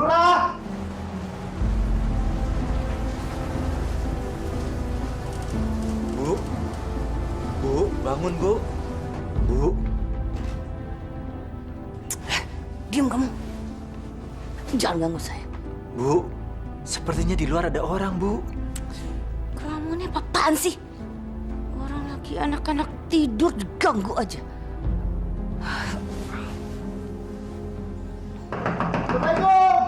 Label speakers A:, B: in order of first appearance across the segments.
A: Lurah!
B: Bu, Bu, bangun Bu. Bu,
C: Diam kamu. Jangan ganggu saya.
B: Bu, sepertinya di luar ada orang Bu.
C: Kamu ini apaan sih? Orang lagi anak-anak tidur diganggu aja.
A: Assalamualaikum!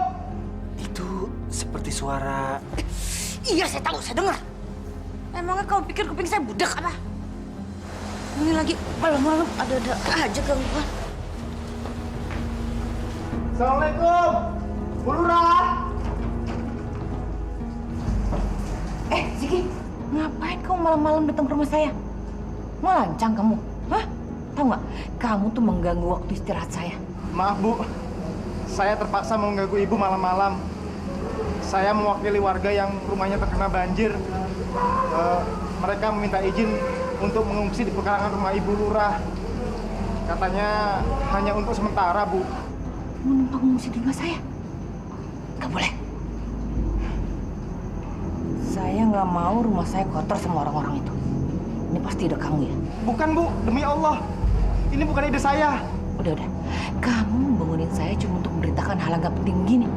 B: Itu seperti suara...
C: Iya, saya tahu, saya dengar. Emangnya kamu pikir kuping saya budak apa? Ini lagi malam-malam ada-ada aja gangguan.
A: Assalamualaikum! Bu Lurah!
C: Ziki, ngapain kamu malam-malam datang ke rumah saya? Mau lancang kamu? Hah? Tahu nggak? Kamu tuh mengganggu waktu istirahat saya.
A: Maaf Bu, saya terpaksa mengganggu Ibu malam-malam. Saya mewakili warga yang rumahnya terkena banjir. Mereka meminta izin untuk mengungsi di pekarangan rumah Ibu Lurah. Katanya hanya untuk sementara, Bu.
C: Mau numpang mengungsi di rumah saya? Nggak boleh. Saya nggak mau rumah saya kotor sama orang-orang itu. Ini pasti ide kamu ya?
A: Bukan, Bu. Demi Allah. Ini bukan ide saya.
C: Udah. Kamu bangunin saya cuma untuk memberitakan hal yang nggak penting gini.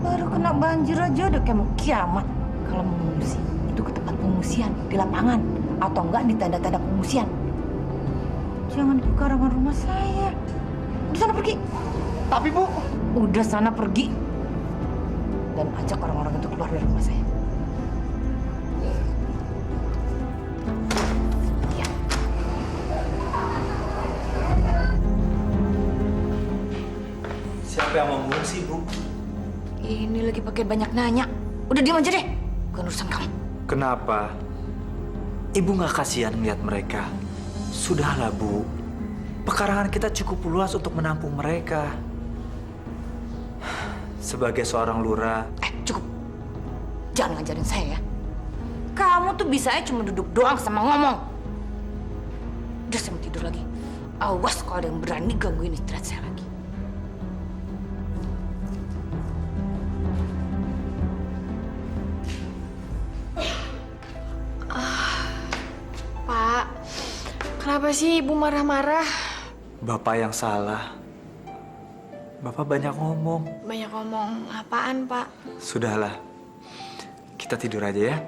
C: Baru kena banjir aja udah kayak mau kiamat. Kalau mau mengungsi, itu ke tempat pengungsian, di lapangan. Atau enggak di tenda-tenda pengungsian. Jangan di pekarangan rumah saya. Udah sana pergi.
A: Tapi, Bu...
C: Udah sana pergi. Dan ajak orang-orang itu keluar dari rumah saya. Ya.
B: Siapa yang mau mengungsi Bu?
C: Ini lagi pakai banyak nanya. Udah diam aja deh. Bukan urusan kamu.
B: Kenapa? Ibu nggak kasihan melihat mereka? Sudahlah Bu, pekarangan kita cukup luas untuk menampung mereka. Sebagai seorang lurah,
C: Cukup. Jangan ngajarin saya ya. Kamu tuh bisanya cuma duduk doang sama ngomong. Udah saya mau tidur lagi. Awas kalau ada yang berani gangguin istirahat saya lagi.
D: Pak, kenapa sih Ibu marah-marah?
B: Bapak yang salah. Bapak banyak ngomong.
D: Banyak ngomong apaan, Pak?
B: Sudahlah, kita tidur aja ya.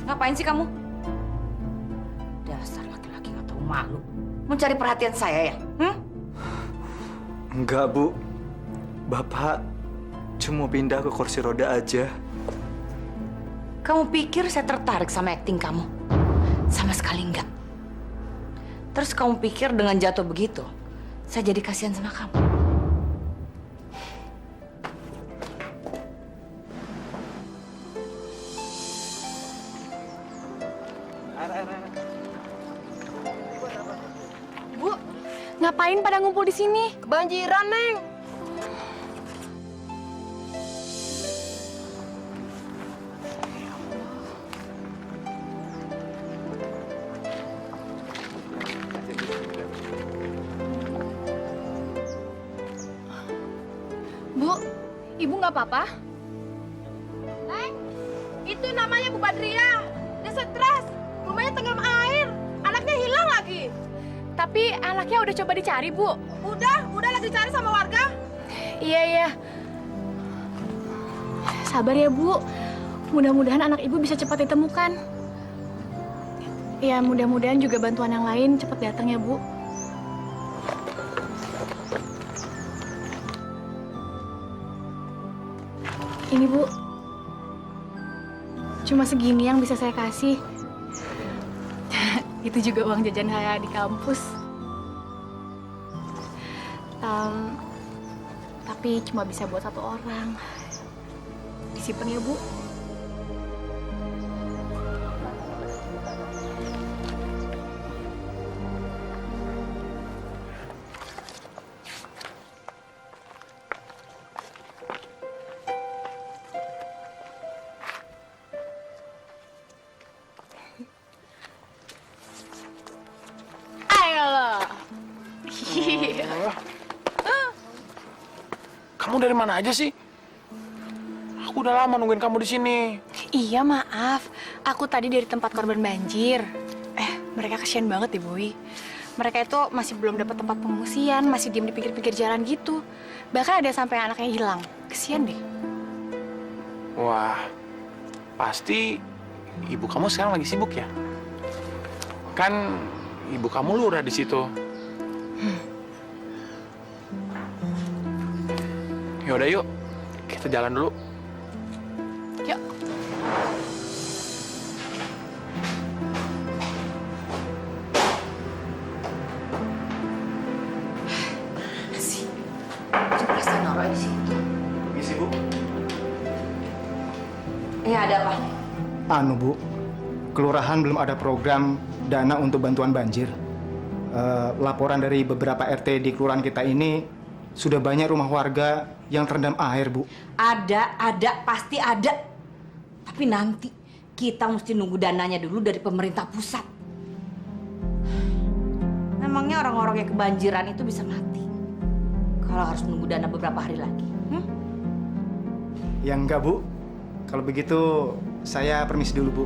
C: Ngapain sih kamu? Dasar laki-laki nggak tahu malu. Mencari perhatian saya ya?
B: Enggak Bu, Bapak cuma pindah ke kursi roda aja.
C: Kamu pikir saya tertarik sama akting kamu? Sama sekali enggak. Terus kamu pikir dengan jatuh begitu, saya jadi kasihan sama kamu?
D: Bu, ngapain pada ngumpul di sini?
C: Kebanjiran, Neng.
D: Bu, ibu nggak apa-apa? Neng, itu namanya Bu Badriah. Dia stres, rumahnya tenggelam air, anaknya hilang lagi. Tapi anaknya udah coba dicari, Bu. Udah lagi dicari sama warga. Iya. Sabar ya, Bu. Mudah-mudahan anak ibu bisa cepat ditemukan. Ya, mudah-mudahan juga bantuan yang lain cepat datang ya, Bu. Ini, Bu. Cuma segini yang bisa saya kasih. Itu juga uang jajan saya di kampus. Tapi cuma bisa buat satu orang. Disimpan ya, Bu. Ayolah.
E: Kamu dari mana aja sih? Aku udah lama nungguin kamu di sini.
D: Iya, maaf. Aku tadi dari tempat korban banjir. Mereka kasihan banget deh, Boy. Mereka itu masih belum dapat tempat pengungsian, masih diem di pinggir-pinggir jalan gitu. Bahkan ada sampai anaknya hilang. Kasihan deh.
E: Wah, pasti ibu kamu sekarang lagi sibuk ya? Kan ibu kamu lurah di situ. Yaudah yuk, kita jalan dulu.
D: Yuk.
C: Sih, coba saya naruh di situ.
A: Misi, Bu.
C: Ada apa?
A: Anu, Bu. Kelurahan belum ada program dana untuk bantuan banjir. Laporan dari beberapa RT di kelurahan kita ini sudah banyak rumah warga yang terendam air, Bu.
C: Ada, pasti ada. Tapi nanti kita mesti nunggu dananya dulu dari pemerintah pusat. Memangnya orang-orang yang kebanjiran itu bisa mati kalau harus nunggu dana beberapa hari lagi?
A: Ya enggak, Bu. Kalau begitu saya permisi dulu, Bu.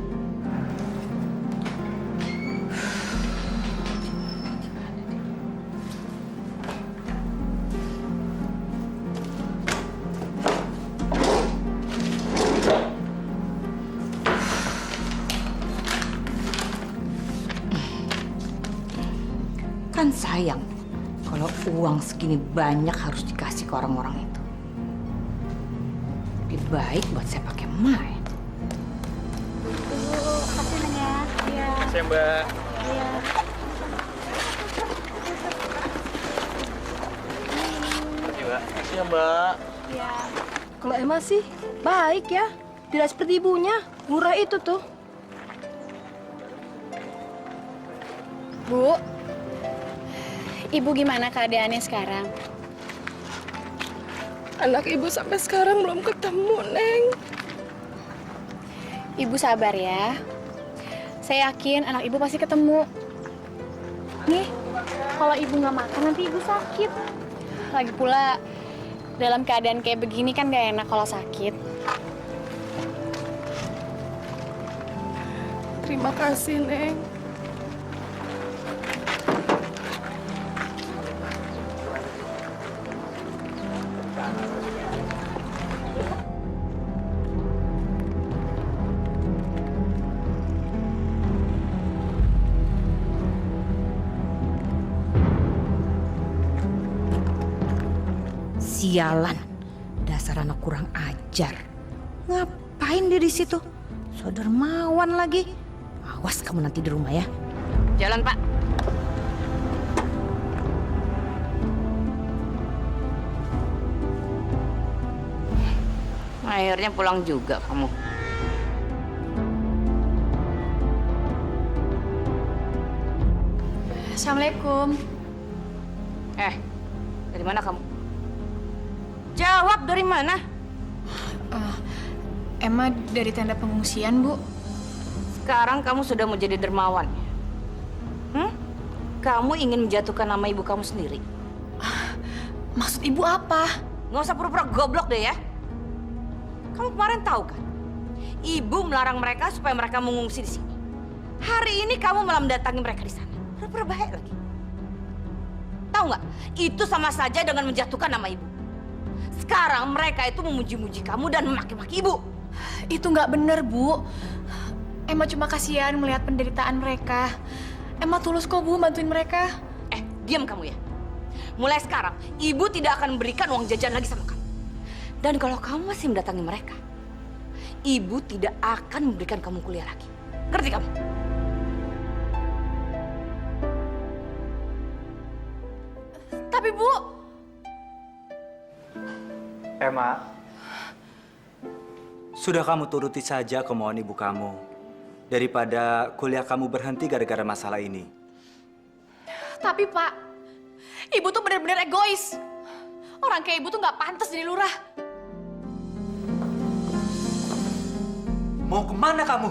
C: Kan sayang kalau uang segini banyak harus dikasih ke orang-orang itu. Lebih baik buat saya pakai main.
E: Saya Mbak. Iya Mbak.
F: Kalau Emma sih baik ya, tidak seperti ibunya, murah itu tuh.
D: Bu, ibu gimana keadaannya sekarang?
F: Anak ibu sampai sekarang belum ketemu, Neng.
D: Ibu sabar ya. Saya yakin anak ibu pasti ketemu. Nih, kalau ibu nggak makan nanti ibu sakit. Lagi pula, dalam keadaan kayak begini kan gak enak kalau sakit.
F: Terima kasih, Neng.
C: Sialan, dasar anak kurang ajar. Ngapain dia di situ? So dermawan lagi. Awas kamu nanti di rumah ya. Jalan, Pak. Akhirnya pulang juga kamu.
D: Assalamualaikum.
C: Dari mana kamu? Jawab, dari mana?
D: Emma dari tenda pengungsian, Bu.
C: Sekarang kamu sudah mau jadi dermawan. Kamu ingin menjatuhkan nama ibu kamu sendiri.
D: Maksud Ibu apa?
C: Nggak usah pura-pura goblok deh ya. Kamu kemarin tahu kan? Ibu melarang mereka supaya mereka mengungsi di sini. Hari ini kamu malah mendatangi mereka di sana. Pura-pura baik lagi. Tahu nggak? Itu sama saja dengan menjatuhkan nama ibu. Sekarang mereka itu memuji-muji kamu dan memaki-maki ibu.
D: Itu nggak bener, Bu. Emma cuma kasihan melihat penderitaan mereka. Emma tulus kok, Bu, bantuin mereka.
C: Diam kamu ya. Mulai sekarang, ibu tidak akan memberikan uang jajan lagi sama kamu. Dan kalau kamu masih mendatangi mereka, ibu tidak akan memberikan kamu kuliah lagi. Ngerti kamu?
D: Tapi, Bu,
B: Emma, sudah kamu turuti saja kemauan ibu kamu. Daripada kuliah kamu berhenti gara-gara masalah ini.
D: tapi Pak, Ibu tuh bener-bener egois. Orang kayak Ibu tuh nggak pantas jadi lurah.
B: Mau kemana kamu?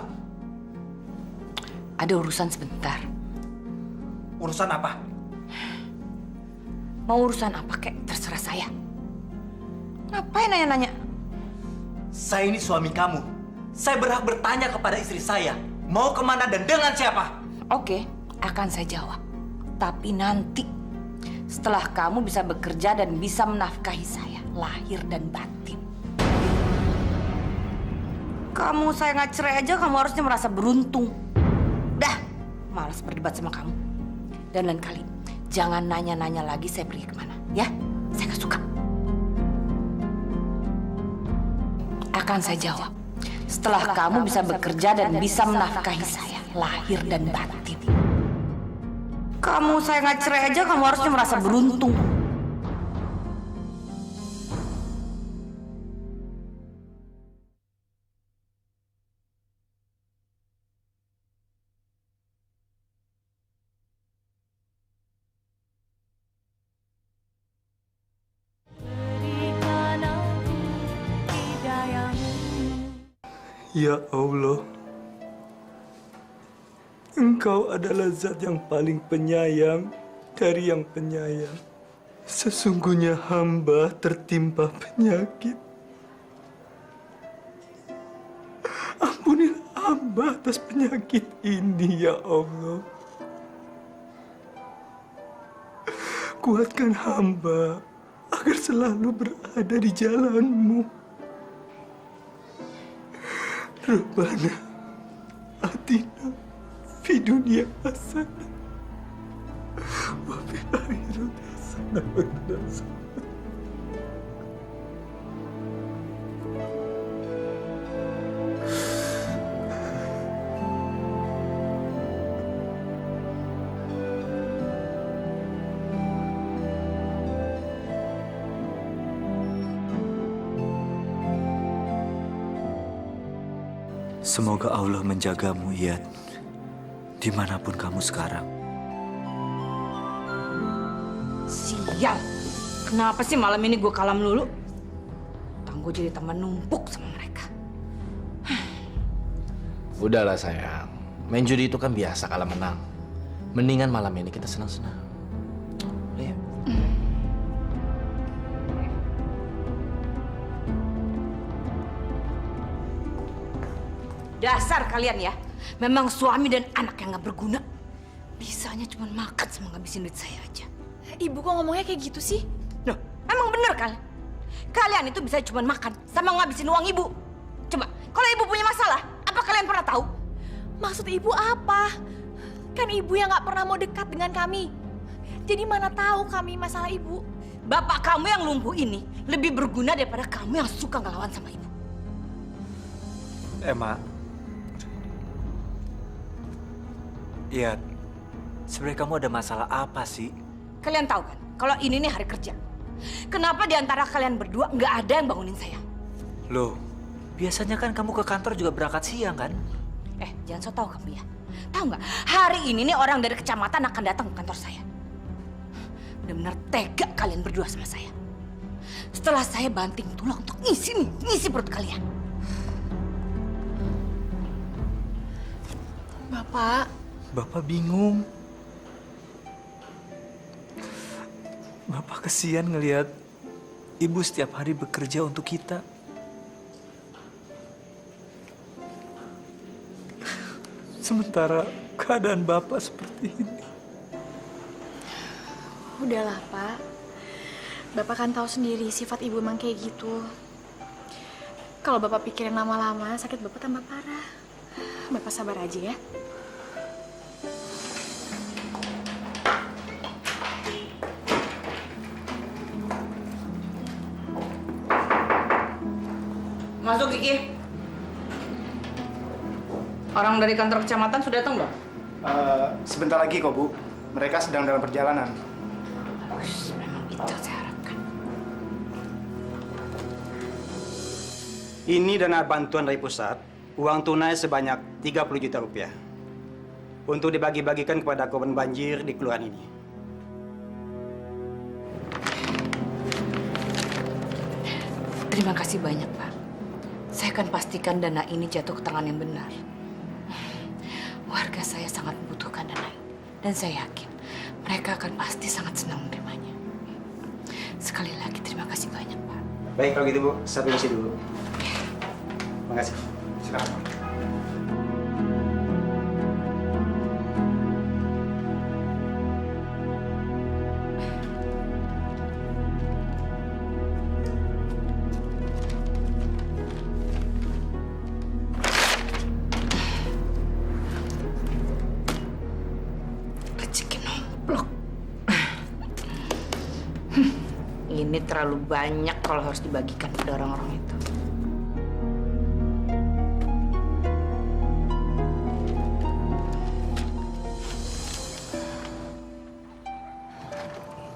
C: Ada urusan sebentar.
B: Urusan apa?
C: Mau urusan apa kek, terserah saya. Ngapain nanya-nanya?
B: Saya ini suami kamu. Saya berhak bertanya kepada istri saya. Mau kemana dan dengan siapa?
C: Oke, akan saya jawab. Tapi nanti, setelah kamu bisa bekerja dan bisa menafkahi saya, lahir dan batin. Kamu saya nggak cerai aja, kamu harusnya merasa beruntung. Dah, malas berdebat sama kamu. Dan lain kali, jangan nanya-nanya lagi saya pergi kemana. Ya, saya nggak suka. Akan saya jawab. Setelah kamu bisa bekerja dan bisa menafkahi saya, lahir dan batin. Kamu saya nggak cerai aja, kamu harusnya merasa beruntung.
G: Ya Allah, Engkau adalah zat yang paling penyayang dari yang penyayang. Sesungguhnya hamba tertimpa penyakit. Ampunilah hamba atas penyakit ini, ya Allah. Kuatkan hamba agar selalu berada di jalan-Mu. Rabbana atina fi dunya hasanah wa fil akhirati hasanah wa qina adzabannar.
B: Semoga Allah menjagamu, Iyad. Dimanapun kamu sekarang.
C: Sial, kenapa sih malam ini gue kalah melulu? Gue jadi tambah numpuk sama mereka.
E: Udahlah sayang, main judi itu kan biasa kalah menang. Mendingan malam ini kita senang-senang. Udah ya?
C: Dasar kalian ya, memang suami dan anak yang gak berguna. Bisanya cuma makan sama ngabisin duit saya aja.
D: Ibu kok ngomongnya kayak gitu sih?
C: Loh, emang bener kan? Kalian itu bisa cuma makan sama ngabisin uang ibu. Coba, kalau ibu punya masalah, apa kalian pernah tahu?
D: Maksud Ibu apa? Kan Ibu yang nggak pernah mau dekat dengan kami. Jadi mana tahu kami masalah Ibu.
C: Bapak kamu yang lumpuh ini lebih berguna daripada kamu yang suka ngelawan sama ibu.
B: Emma. Iyad, sebenarnya kamu ada masalah apa sih?
C: Kalian tahu kan, kalau ini nih hari kerja. Kenapa di antara kalian berdua nggak ada yang bangunin saya?
B: Loh, Biasanya kan kamu ke kantor juga berangkat siang kan?
C: Jangan so tau kamu ya. Tahu nggak? Hari ini nih orang dari kecamatan akan datang ke kantor saya. Benar-benar tega kalian berdua sama saya. Setelah saya banting tulang untuk ngisi perut kalian.
D: Bapak,
B: Bapak bingung. Bapak kesian ngelihat ibu setiap hari bekerja untuk kita. Sementara keadaan Bapak seperti ini.
D: udahlah Pak. Bapak kan tahu sendiri sifat ibu emang kayak gitu. Kalau Bapak pikirin lama-lama, sakit Bapak tambah parah. Bapak sabar aja ya.
C: Masuk, Kiki. Orang dari kantor kecamatan sudah datang belum?
A: Sebentar lagi kok, Bu. Mereka sedang dalam perjalanan.
C: Memang itu saya harapkan.
H: Ini dana bantuan dari pusat, uang tunai sebanyak 30 juta rupiah. Untuk dibagi-bagikan kepada korban banjir di kelurahan ini.
C: Terima kasih banyak, Pak. Saya akan pastikan dana ini jatuh ke tangan yang benar. Warga saya sangat membutuhkan dana ini. Dan saya yakin mereka akan pasti sangat senang menerimanya. Sekali lagi terima kasih banyak, Pak.
H: Baik kalau gitu, Bu. Saya permisi dulu. Terima kasih.
A: Silakan, Pak.
C: Rezeki nomplok. Ini terlalu banyak kalau harus dibagikan pada orang-orang itu.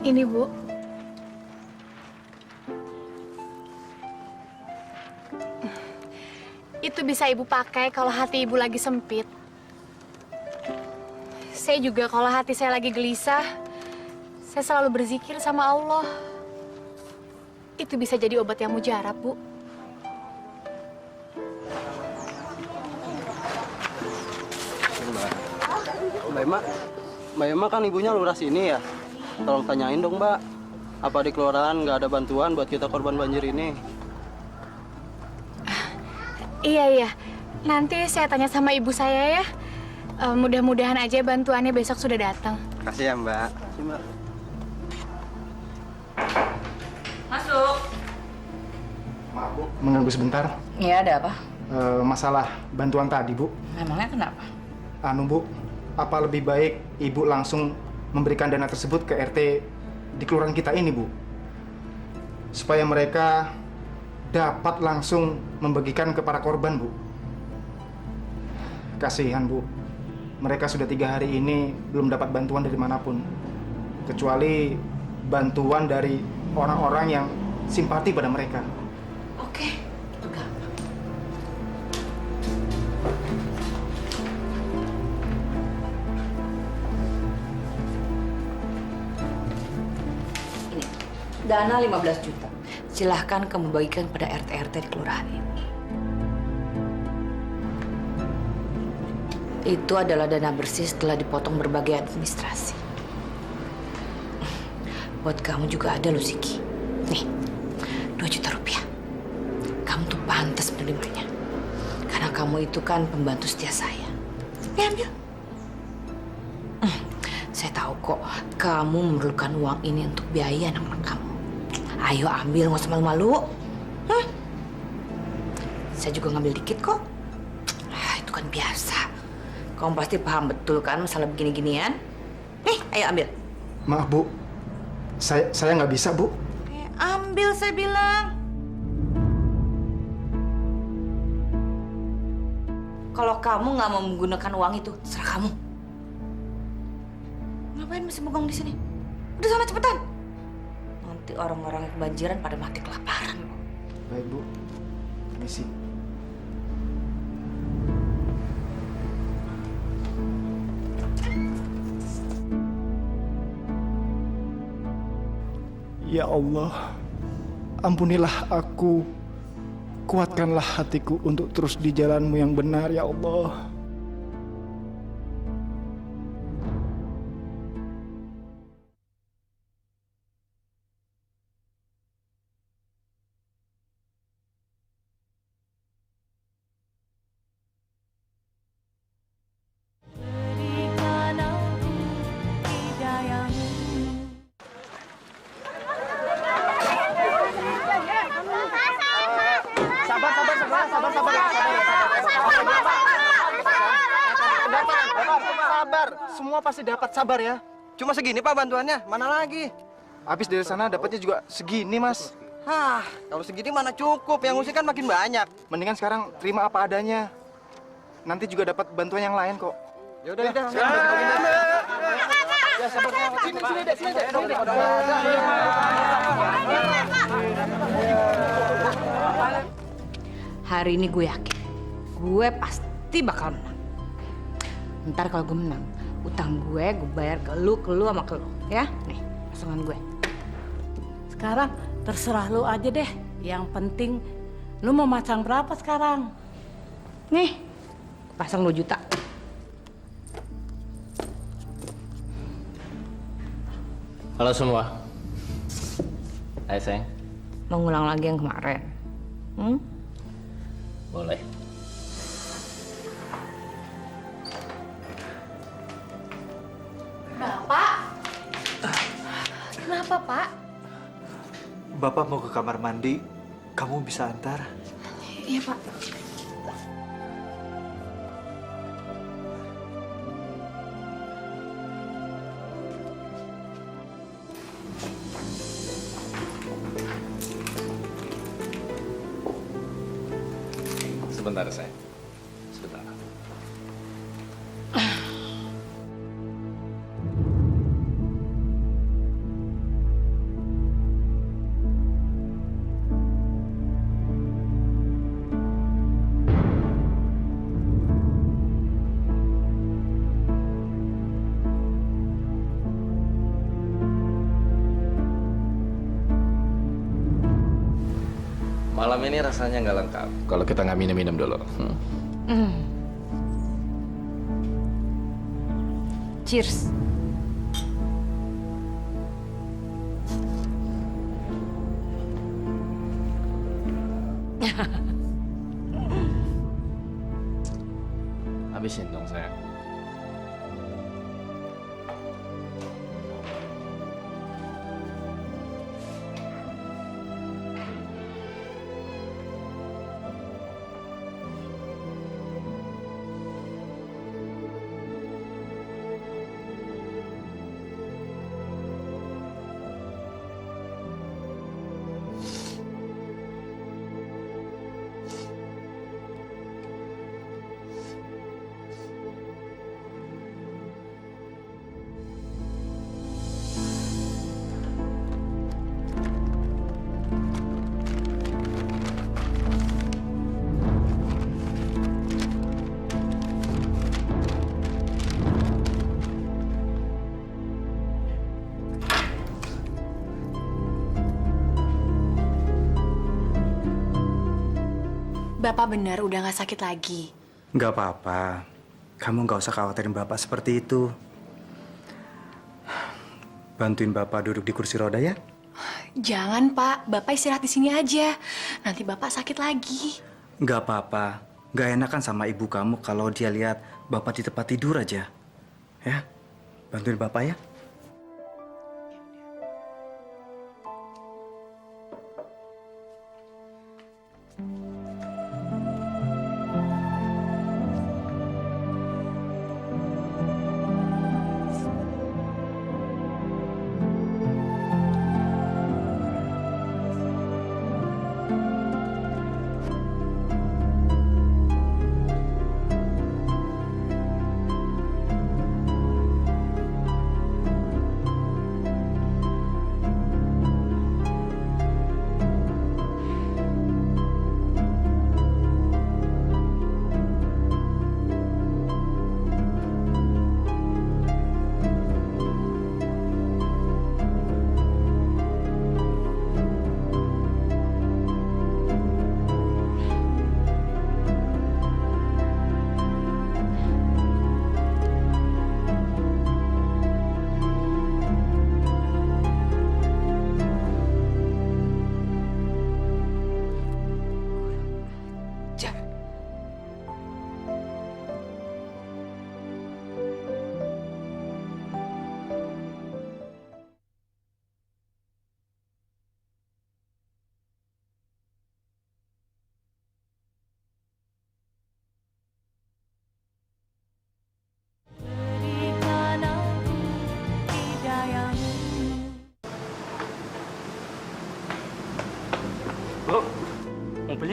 D: Ini Bu. Itu bisa Ibu pakai kalau hati Ibu lagi sempit. Saya juga kalau hati saya lagi gelisah, saya selalu berzikir sama Allah. Itu bisa jadi obat yang mujarab, Bu.
I: Mbak Emma kan ibunya lurah sini ya. Tolong tanyain dong, Mbak. Apa di kelurahan nggak ada bantuan buat kita korban banjir ini?
D: Iya. Nanti saya tanya sama ibu saya ya. Mudah-mudahan aja bantuannya besok sudah datang.
I: Kasih ya, Mbak. Kasih, Mbak.
C: Masuk.
A: Maaf, Bu. Mengganggu sebentar.
C: Iya, ada apa?
A: Masalah bantuan tadi, Bu.
C: Memangnya kenapa?
A: Bu, apa lebih baik Ibu langsung memberikan dana tersebut ke RT di kelurahan kita ini, Bu? Supaya mereka dapat langsung membagikan ke para korban, Bu. Kasihan, Bu. Mereka sudah 3 hari ini belum dapat bantuan dari manapun. Kecuali bantuan dari orang-orang yang simpati pada mereka.
C: Oke, itu gampang. Ini, dana 15 juta. Silahkan kamu bagikan pada RT-RT di kelurahan ini. Itu adalah dana bersih setelah dipotong berbagai administrasi. Buat kamu juga ada loh, Siki. Nih, 2 juta rupiah. Kamu tuh pantas menerimanya. Karena kamu itu kan pembantu setia saya. Ambil. Saya tahu kok kamu memerlukan uang ini untuk biaya anak-anak kamu. Ayo ambil, nggak usah malu-malu. Saya juga ngambil dikit kok. Itu kan biasa. Kamu pasti paham betul kan masalah begini-ginian. Nih, ayo ambil.
A: Maaf, Bu. Saya nggak bisa, Bu.
C: Ambil, saya bilang. Kalau kamu nggak mau menggunakan uang itu, terserah kamu. Ngapain masih bengong di sini? Udah sana cepetan. Nanti orang-orang yang kebanjiran pada mati kelaparan.
A: Baik, Bu. Permisi. Ya Allah, ampunilah aku, kuatkanlah hatiku untuk terus di jalan-Mu yang benar, ya Allah.
I: Sabar, semua pasti dapat, sabar ya. Cuma segini Pak bantuannya, mana lagi?
A: Habis dari sana dapatnya juga segini, Mas.
I: Hah, kalau segini mana cukup, yang ngusik kan makin banyak.
A: Mendingan sekarang terima apa adanya. Nanti juga dapat bantuan yang lain kok.
I: Yaudah, yaudah.
A: Ya, sabar. Sini deh.
C: Hari ini gue yakin, gue pasti bakal menang. Ntar kalau gue menang, utang gue bayar ke lu sama ke lu, ya? Nih, pasangan gue.
J: Sekarang terserah lu aja deh. Yang penting lu mau masang berapa sekarang?
C: Nih, pasang 2 juta.
K: Halo semua. Hai sayang.
C: Mau ngulang lagi yang kemarin.
K: Boleh.
D: Bapak? Kenapa, Pak?
B: Bapak mau ke kamar mandi, kamu bisa antar?
D: Iya, Pak.
K: Sebentar sayang. Sebentar. Malam ini rasanya nggak lengkap kalau kita nggak minum-minum dulu.
C: Cheers.
K: Habisin dong sayang.
D: Bapak benar udah nggak sakit lagi.
H: Nggak apa-apa. Kamu nggak usah khawatirin Bapak seperti itu. Bantuin Bapak duduk di kursi roda ya.
D: Jangan, Pak. Bapak istirahat di sini aja. Nanti Bapak sakit lagi.
H: Nggak apa-apa. Nggak enakan sama ibu kamu kalau dia lihat Bapak di tempat tidur aja. Ya, bantuin Bapak ya.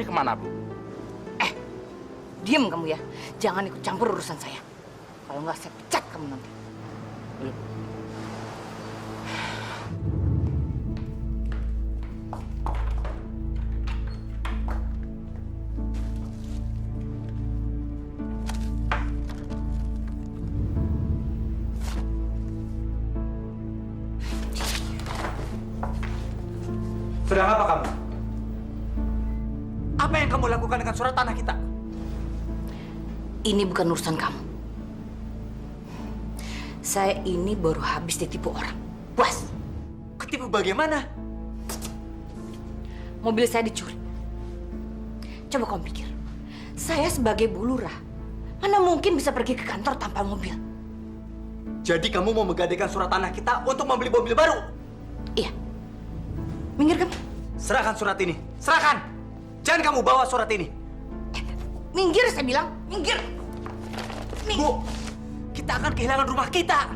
E: kemana, Bu?
C: Diam kamu ya. Jangan ikut campur urusan saya. Kalau nggak saya pecat kamu nanti.
B: Sedang apa kamu? Apa yang kamu lakukan dengan surat tanah kita?
C: Ini bukan urusan kamu. Saya ini baru habis ditipu orang. Puas.
B: Ketipu bagaimana?
C: Mobil saya dicuri. Coba kamu pikir. Saya sebagai Bu Lurah, mana mungkin bisa pergi ke kantor tanpa mobil?
B: Jadi kamu mau menggadaikan surat tanah kita untuk membeli mobil baru?
C: Iya. Minggir kamu.
B: Serahkan surat ini. Serahkan. Jangan kamu bawa surat ini.
C: Minggir saya bilang. Minggir.
B: Bu, kita akan kehilangan rumah kita.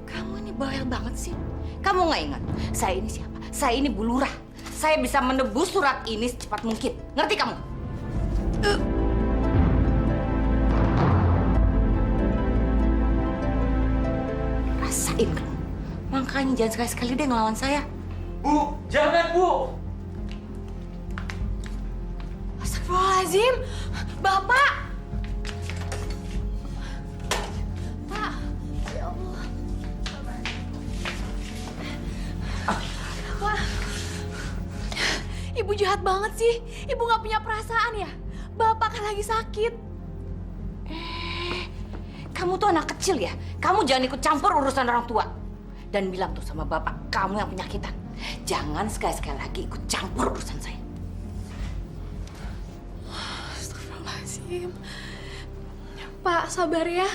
C: Kamu ini bawel banget sih. Kamu nggak ingat? Saya ini siapa? Saya ini Bu Lurah. Saya bisa menebus surat ini secepat mungkin. Ngerti kamu? Rasain kamu. Makanya jangan sekali-sekali deh ngelawan saya.
B: Bu, jangan, Bu.
D: Astagfirullahaladzim. Bapak! Pak, ya Allah. Pak, Ibu jahat banget sih. Ibu nggak punya perasaan ya? Bapak kan lagi sakit.
C: Kamu tuh anak kecil ya? Kamu jangan ikut campur urusan orang tua. Dan bilang tuh sama bapak, kamu yang penyakitan. Jangan sekali-sekali lagi ikut campur urusan saya.
D: Astagfirullahaladzim. Pak, sabar ya.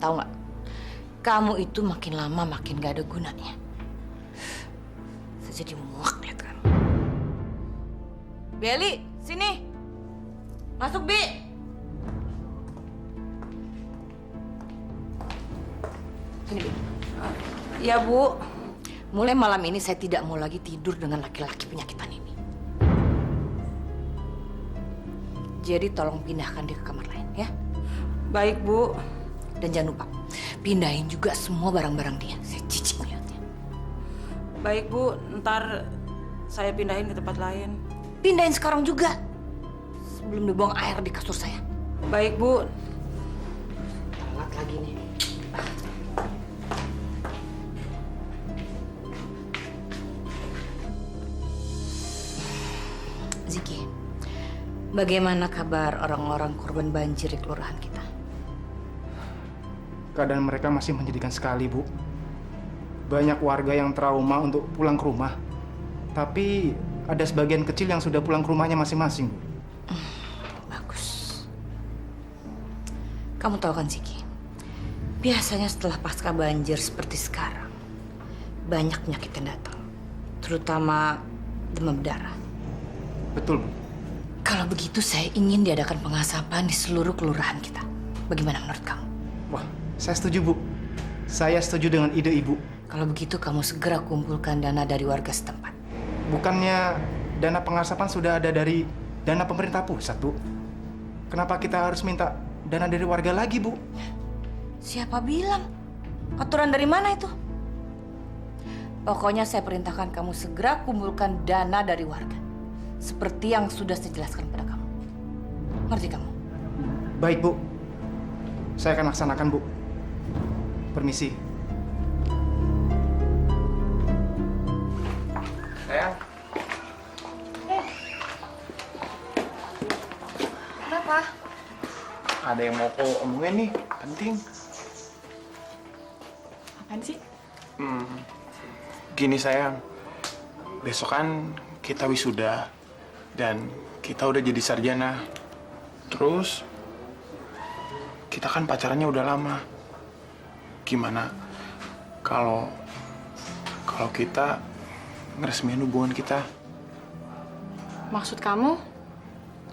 C: Tahu nggak? Kamu itu makin lama makin gak ada gunanya. Saya jadi muak lihat kamu. Beli, sini. Masuk, Bi. Sini, Bi. Ya, Bu. Mulai malam ini saya tidak mau lagi tidur dengan laki-laki penyakitan ini. Jadi tolong pindahkan dia ke kamar lain, ya.
J: Baik, Bu.
C: Dan jangan lupa, pindahin juga semua barang-barang dia. Saya cicik melihatnya.
J: Baik, Bu. Ntar saya pindahin ke tempat lain.
C: Pindahin sekarang juga. Sebelum dibuang air di kasur saya.
J: Baik, Bu.
C: Telat lagi nih. Ziki, bagaimana kabar orang-orang korban banjir di kelurahan kita?
A: Keadaan mereka masih menyedihkan sekali, Bu. Banyak warga yang trauma untuk pulang ke rumah. Tapi ada sebagian kecil yang sudah pulang ke rumahnya masing-masing, Bu.
C: Bagus. Kamu tahu kan, Ziki? Biasanya setelah pasca banjir seperti sekarang, banyak penyakit yang datang. Terutama demam berdarah.
A: Betul, Bu.
C: Kalau begitu, saya ingin diadakan pengasapan di seluruh kelurahan kita. Bagaimana menurut kamu?
A: Wah, saya setuju, Bu. Saya setuju dengan ide Ibu.
C: Kalau begitu, kamu segera kumpulkan dana dari warga setempat.
A: Bukannya dana pengasapan sudah ada dari dana pemerintah pusat, Bu? Kenapa kita harus minta dana dari warga lagi, Bu?
C: Siapa bilang? Aturan dari mana itu? Pokoknya saya perintahkan kamu segera kumpulkan dana dari warga. Seperti yang sudah saya jelaskan pada kamu. Ngerti kamu?
A: Baik, Bu. Saya akan laksanakan, Bu. Permisi.
E: Sayang.
D: Kenapa?
E: Ada yang mau aku omongin nih, penting.
D: Apaan sih?
E: Gini sayang, besok kan kita wisuda dan kita udah jadi sarjana. Terus kita kan pacarannya udah lama. Gimana kalau kita ngeresmiin hubungan kita?
D: Maksud kamu?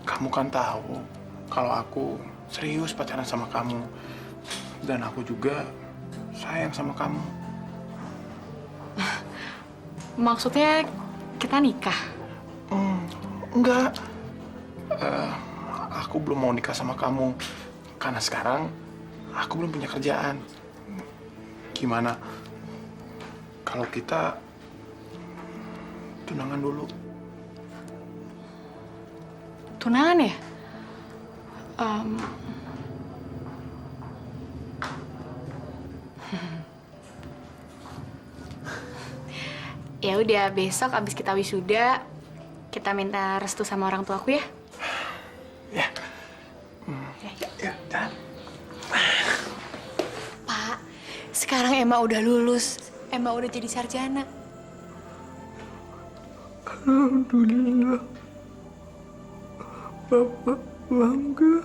E: Kamu kan tahu kalau aku serius pacaran sama kamu. Dan aku juga sayang sama kamu.
D: Maksudnya kita nikah?
E: Enggak. Aku belum mau nikah sama kamu. Karena sekarang aku belum punya kerjaan. Gimana kalau kita tunangan dulu?
D: Tunangan ya? Ya udah, besok abis kita wisuda, kita minta restu sama orang tuaku ya.
E: Ya. Ya, dan.
D: Pak, sekarang Emma udah lulus. Emma udah jadi sarjana.
G: Alhamdulillah. Bapak bangga.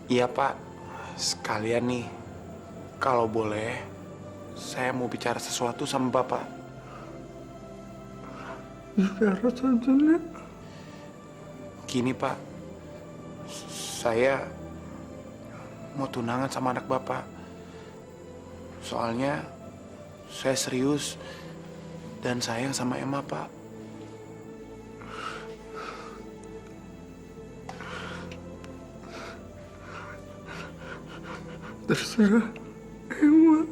E: Iya, Pak. Sekalian nih, kalau boleh, saya mau bicara sesuatu sama Bapak.
G: Bicara saja, Nek.
E: Gini, Pak. Saya mau tunangan sama anak Bapak. Soalnya saya serius dan sayang sama Emma, Pak.
G: Terserah Emma.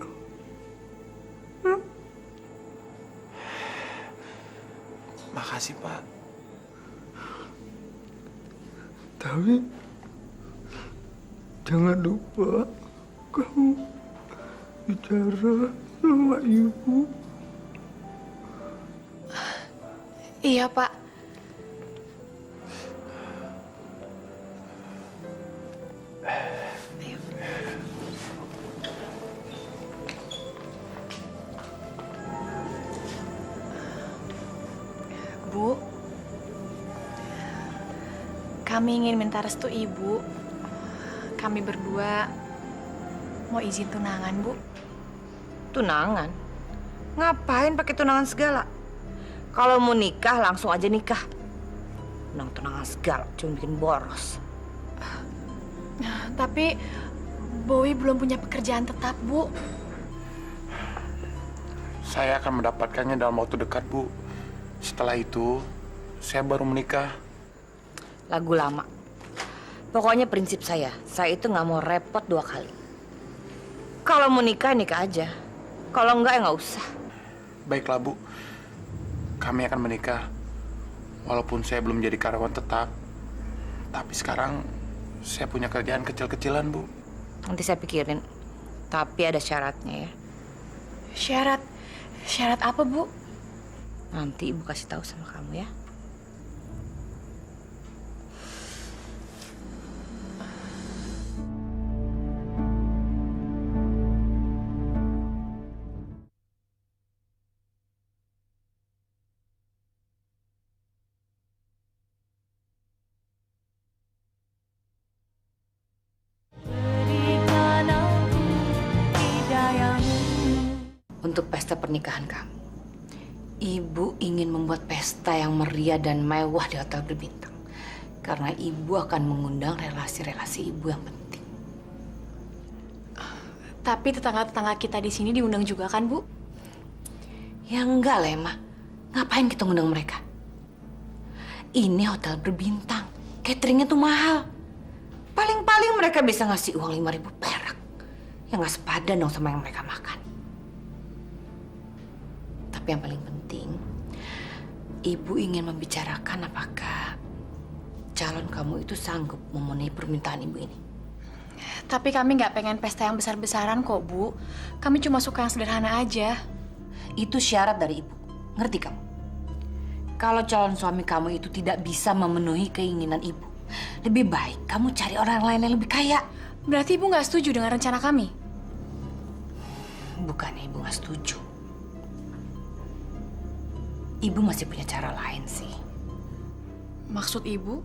E: Makasih, Pak.
G: Tapi jangan lupa kamu bicara sama ibu.
D: Iya, Pak. Bu, kami ingin minta restu Ibu. Kami berdua mau izin tunangan, Bu.
C: Tunangan? Ngapain pakai tunangan segala? Kalau mau nikah langsung aja nikah. Tunangan segala cuma bikin boros.
D: Tapi Bowie belum punya pekerjaan tetap, Bu.
E: Saya akan mendapatkannya dalam waktu dekat, Bu. Setelah itu, saya baru menikah.
C: Lagu lama. Pokoknya prinsip saya itu nggak mau repot 2 kali. Kalau mau nikah, nikah aja. Kalau enggak, ya nggak usah.
E: Baiklah, Bu. Kami akan menikah. Walaupun saya belum jadi karyawan tetap. Tapi sekarang saya punya kerjaan kecil-kecilan, Bu.
C: Nanti saya pikirin. Tapi ada syaratnya ya.
D: Syarat? Syarat apa, Bu?
C: Nanti Ibu kasih tahu sama kamu ya. Untuk pesta pernikahan kamu, Ibu ingin membuat pesta yang meriah dan mewah di hotel berbintang. Karena Ibu akan mengundang relasi-relasi Ibu yang penting.
D: Tapi tetangga-tetangga kita di sini diundang juga kan, Bu?
C: Ya enggak lah, Emma. Ngapain kita ngundang mereka? Ini hotel berbintang. Cateringnya tuh mahal. Paling-paling mereka bisa ngasih uang 5.000 perak. Ya nggak sepadan dong sama yang mereka makan. Tapi yang paling penting, Ibu ingin membicarakan apakah calon kamu itu sanggup memenuhi permintaan Ibu ini.
D: Tapi kami nggak pengen pesta yang besar-besaran kok, Bu. Kami cuma suka yang sederhana aja.
C: Itu syarat dari Ibu. Ngerti kamu? Kalau calon suami kamu itu tidak bisa memenuhi keinginan Ibu, lebih baik kamu cari orang lain yang lebih kaya.
D: Berarti Ibu nggak setuju dengan rencana kami?
C: Bukannya Ibu nggak setuju. Ibu masih punya cara lain sih.
D: Maksud Ibu?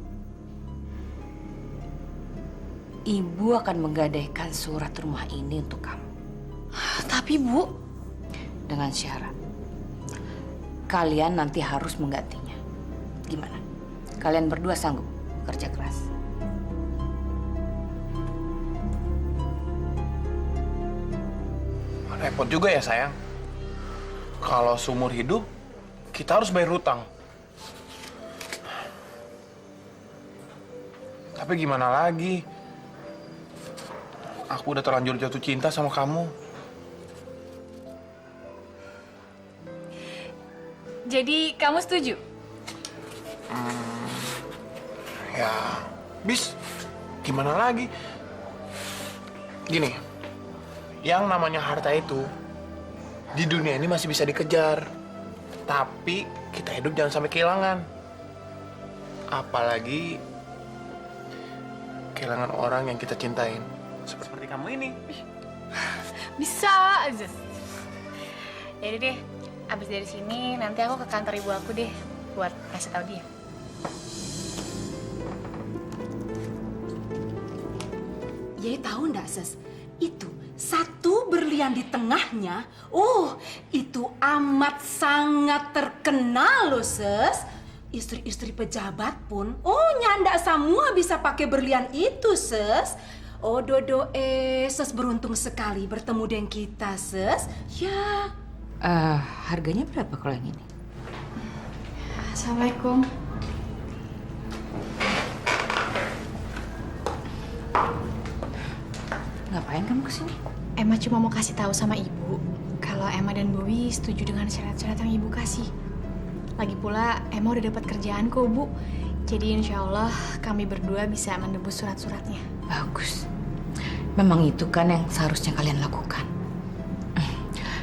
C: Ibu akan menggadaikan surat rumah ini untuk kamu.
D: Tapi, Bu...
C: Dengan syarat. Kalian nanti harus menggantinya. Gimana? Kalian berdua sanggup kerja keras?
E: Repot juga ya sayang. Kalau seumur hidup, kita harus bayar hutang. Tapi gimana lagi? Aku udah terlanjur jatuh cinta sama kamu.
D: Jadi kamu setuju?
E: Ya, bis. Gimana lagi? Gini, yang namanya harta itu di dunia ini masih bisa dikejar. Tapi kita hidup jangan sampai kehilangan. Apalagi kehilangan orang yang kita cintain. Seperti kamu ini.
D: Bisa aja. Jadi deh, abis dari sini nanti aku ke kantor ibu aku deh buat ngasih tahu dia.
J: Yai tahu ndak, Ses? Itu satu berlian di tengahnya. Oh, itu amat sangat terkenal loh, Ses. Istri-istri pejabat pun, nyanda semua bisa pakai berlian itu, Ses. Oh, Dodo, Ses beruntung sekali bertemu dengan kita, Ses. Ya.
C: Harganya berapa kalau yang ini?
D: Assalamualaikum.
C: Ngapain kamu kesini?
D: Emma cuma mau kasih tahu sama ibu kalau Emma dan Bowie setuju dengan syarat-syarat yang ibu kasih. Lagi pula Emma udah dapat kerjaan kok, Bu. Jadi insya Allah kami berdua bisa menebus surat-suratnya.
C: Bagus. Memang itu kan yang seharusnya kalian lakukan.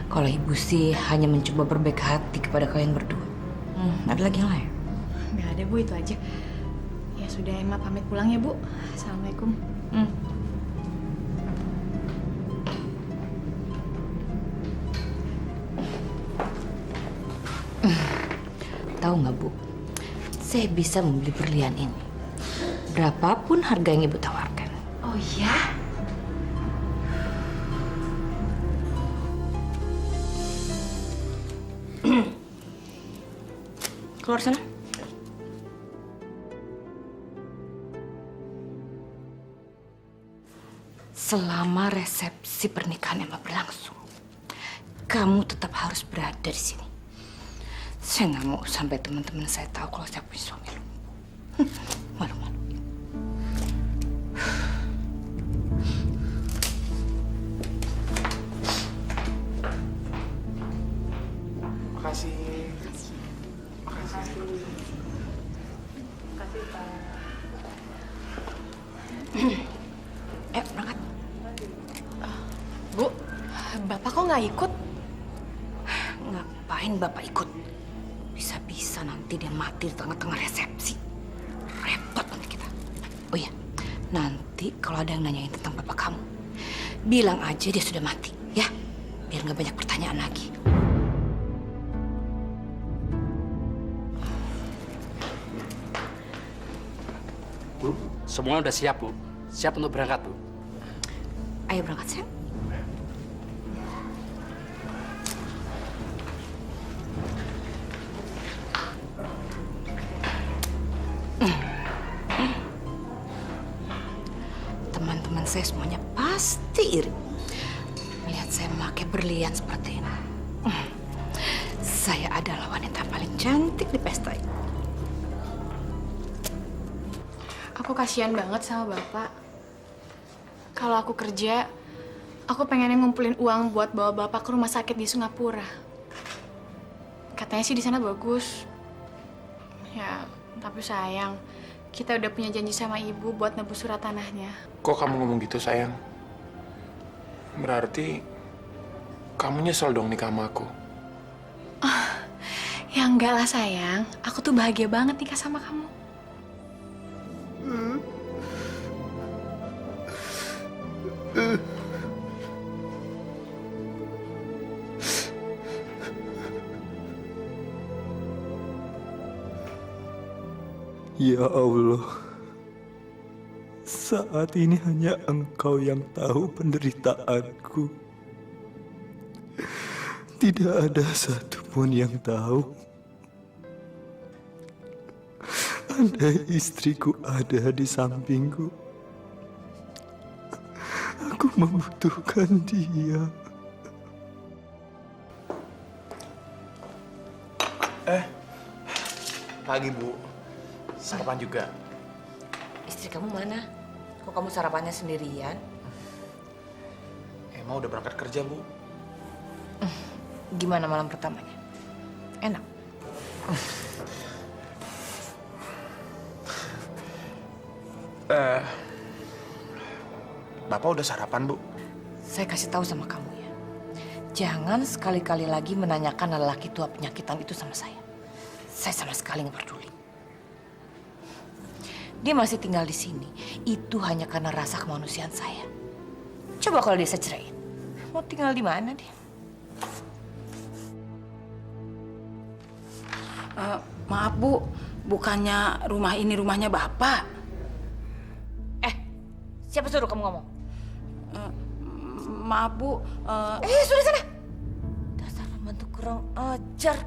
C: Kalau ibu sih hanya mencoba berbaik hati kepada kalian berdua. Ada lagi yang lain?
D: Nggak ada, Bu, itu aja. Ya sudah, Emma pamit pulang ya, Bu. Assalamualaikum.
C: Tahu nggak, Bu? Saya bisa membeli berlian ini. Berapapun harga yang ibu tawarkan.
D: Oh ya?
C: Keluar sana. Selama resepsi pernikahan Emma berlangsung, kamu tetap harus berada di sini. Saya nggak mau sampai teman-teman saya tahu kalau saya punya suami lumpuh. Malu-malu.
E: Makasih.
C: Berangkat.
D: Bu, Bapak kok nggak ikut?
C: Ngapain Bapak ikut? Bisa-bisa nanti dia mati di tengah-tengah resepsi. Repot nanti kita. Oh iya, nanti kalau ada yang nanyain tentang Bapak kamu, bilang aja dia sudah mati, ya? Biar nggak banyak pertanyaan lagi.
L: Bu, semua udah siap, Bu. Siap untuk berangkat, Bu.
C: Ayo berangkat, sayang. Teman-teman saya semuanya pasti iri melihat saya memakai berlian seperti ini. Saya adalah wanita paling cantik di pesta ini.
D: Aku kasihan banget sama Bapak. Kalau aku kerja, aku pengen ngumpulin uang buat bawa Bapak ke rumah sakit di Singapura. Katanya sih di sana bagus. Ya, tapi sayang, kita udah punya janji sama ibu buat nebus surat tanahnya.
E: Kok kamu ngomong gitu, sayang? Berarti kamu nyesel dong nikah sama aku.
D: Ya enggak lah sayang, aku tuh bahagia banget nikah sama kamu.
G: Ya Allah, saat ini hanya Engkau yang tahu penderitaanku. Tidak ada satupun yang tahu. Andai istriku ada di sampingku, aku membutuhkan dia.
E: lagi, Bu. Sarapan juga.
C: Istri kamu mana? Kok kamu sarapannya sendirian?
E: Emma udah berangkat kerja, Bu.
C: Gimana malam pertamanya? Enak?
E: Bapak udah sarapan, Bu?
C: Saya kasih tahu sama kamu ya. Jangan sekali-kali lagi menanyakan lelaki tua penyakitan itu sama saya. Saya sama sekali nggak peduli. Dia masih tinggal di sini. Itu hanya karena rasa kemanusiaan saya. Coba kalau dia saya ceraiin. Mau tinggal di mana dia?
J: Maaf Bu, bukannya rumah ini rumahnya Bapak?
C: Siapa suruh kamu ngomong?
J: Maaf Bu.
C: Sudah sana. Dasar pembantu kurang ajar.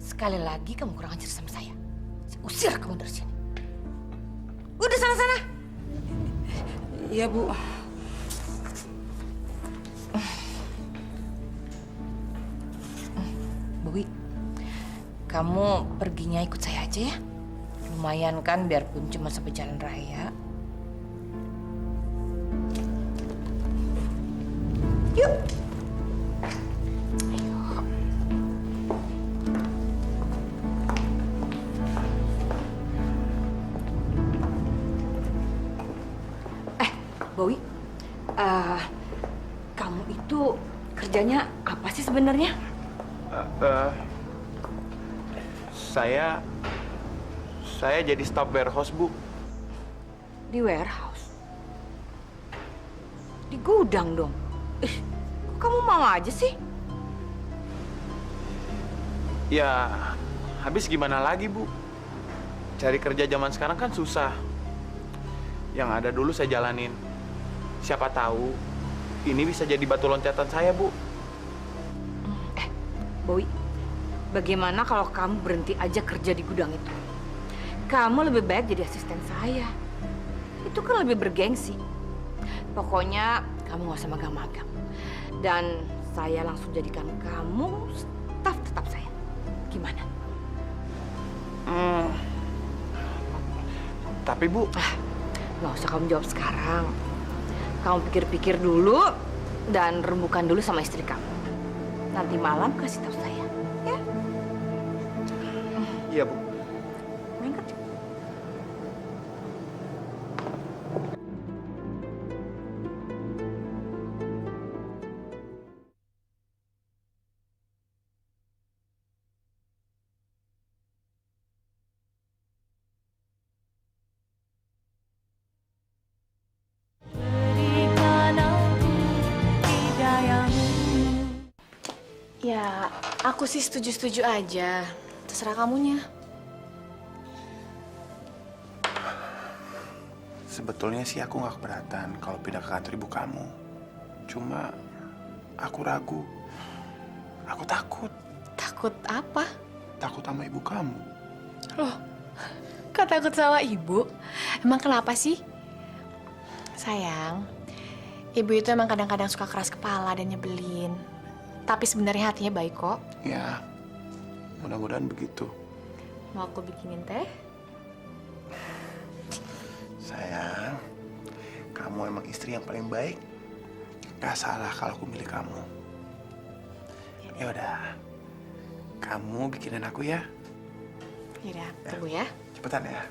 C: Sekali lagi kamu kurang ajar sama saya. Saya usir kamu dari sini. Udah sana-sana.
J: Iya Bu.
C: Bowi, kamu perginya ikut saya aja ya. Lumayan kan biarpun cuma sampai jalan raya. Yuk. Ayo. Bowi, kamu itu kerjanya apa sih sebenarnya?
E: Saya jadi staf warehouse, Bu.
C: Di warehouse? Di gudang dong? Kok kamu mau aja sih?
E: Ya, habis gimana lagi, Bu? Cari kerja zaman sekarang kan susah. Yang ada dulu saya jalanin. Siapa tahu ini bisa jadi batu loncatan saya, Bu.
C: Bowi, bagaimana kalau kamu berhenti aja kerja di gudang itu? Kamu lebih baik jadi asisten saya. Itu kan lebih bergengsi. Pokoknya kamu gak usah magang-magang. Dan saya langsung jadikan kamu staf tetap saya. Gimana?
E: Tapi Bu...
C: Gak usah kamu jawab sekarang. Kamu pikir-pikir dulu dan rembukan dulu sama istri kamu. Nanti malam kasih tahu saya, ya?
E: Iya, Bu.
C: Main kerja.
D: Ya, aku sih setuju-setuju aja. Terserah kamunya.
E: Sebetulnya sih aku nggak keberatan kalau pindah ke kantor ibu kamu. Cuma aku ragu. Aku takut.
D: Takut apa?
E: Takut sama ibu kamu.
D: Loh, kok takut sama ibu? Emang kenapa sih? Sayang, ibu itu emang kadang-kadang suka keras kepala dan nyebelin. Tapi sebenarnya hatinya baik kok.
E: Ya, mudah-mudahan begitu.
D: Mau aku bikinin teh?
E: Sayang, kamu emang istri yang paling baik. Gak salah kalau aku milih kamu. Ya udah, kamu bikinin aku ya.
D: Yaudah, tunggu ya.
E: Cepetan ya.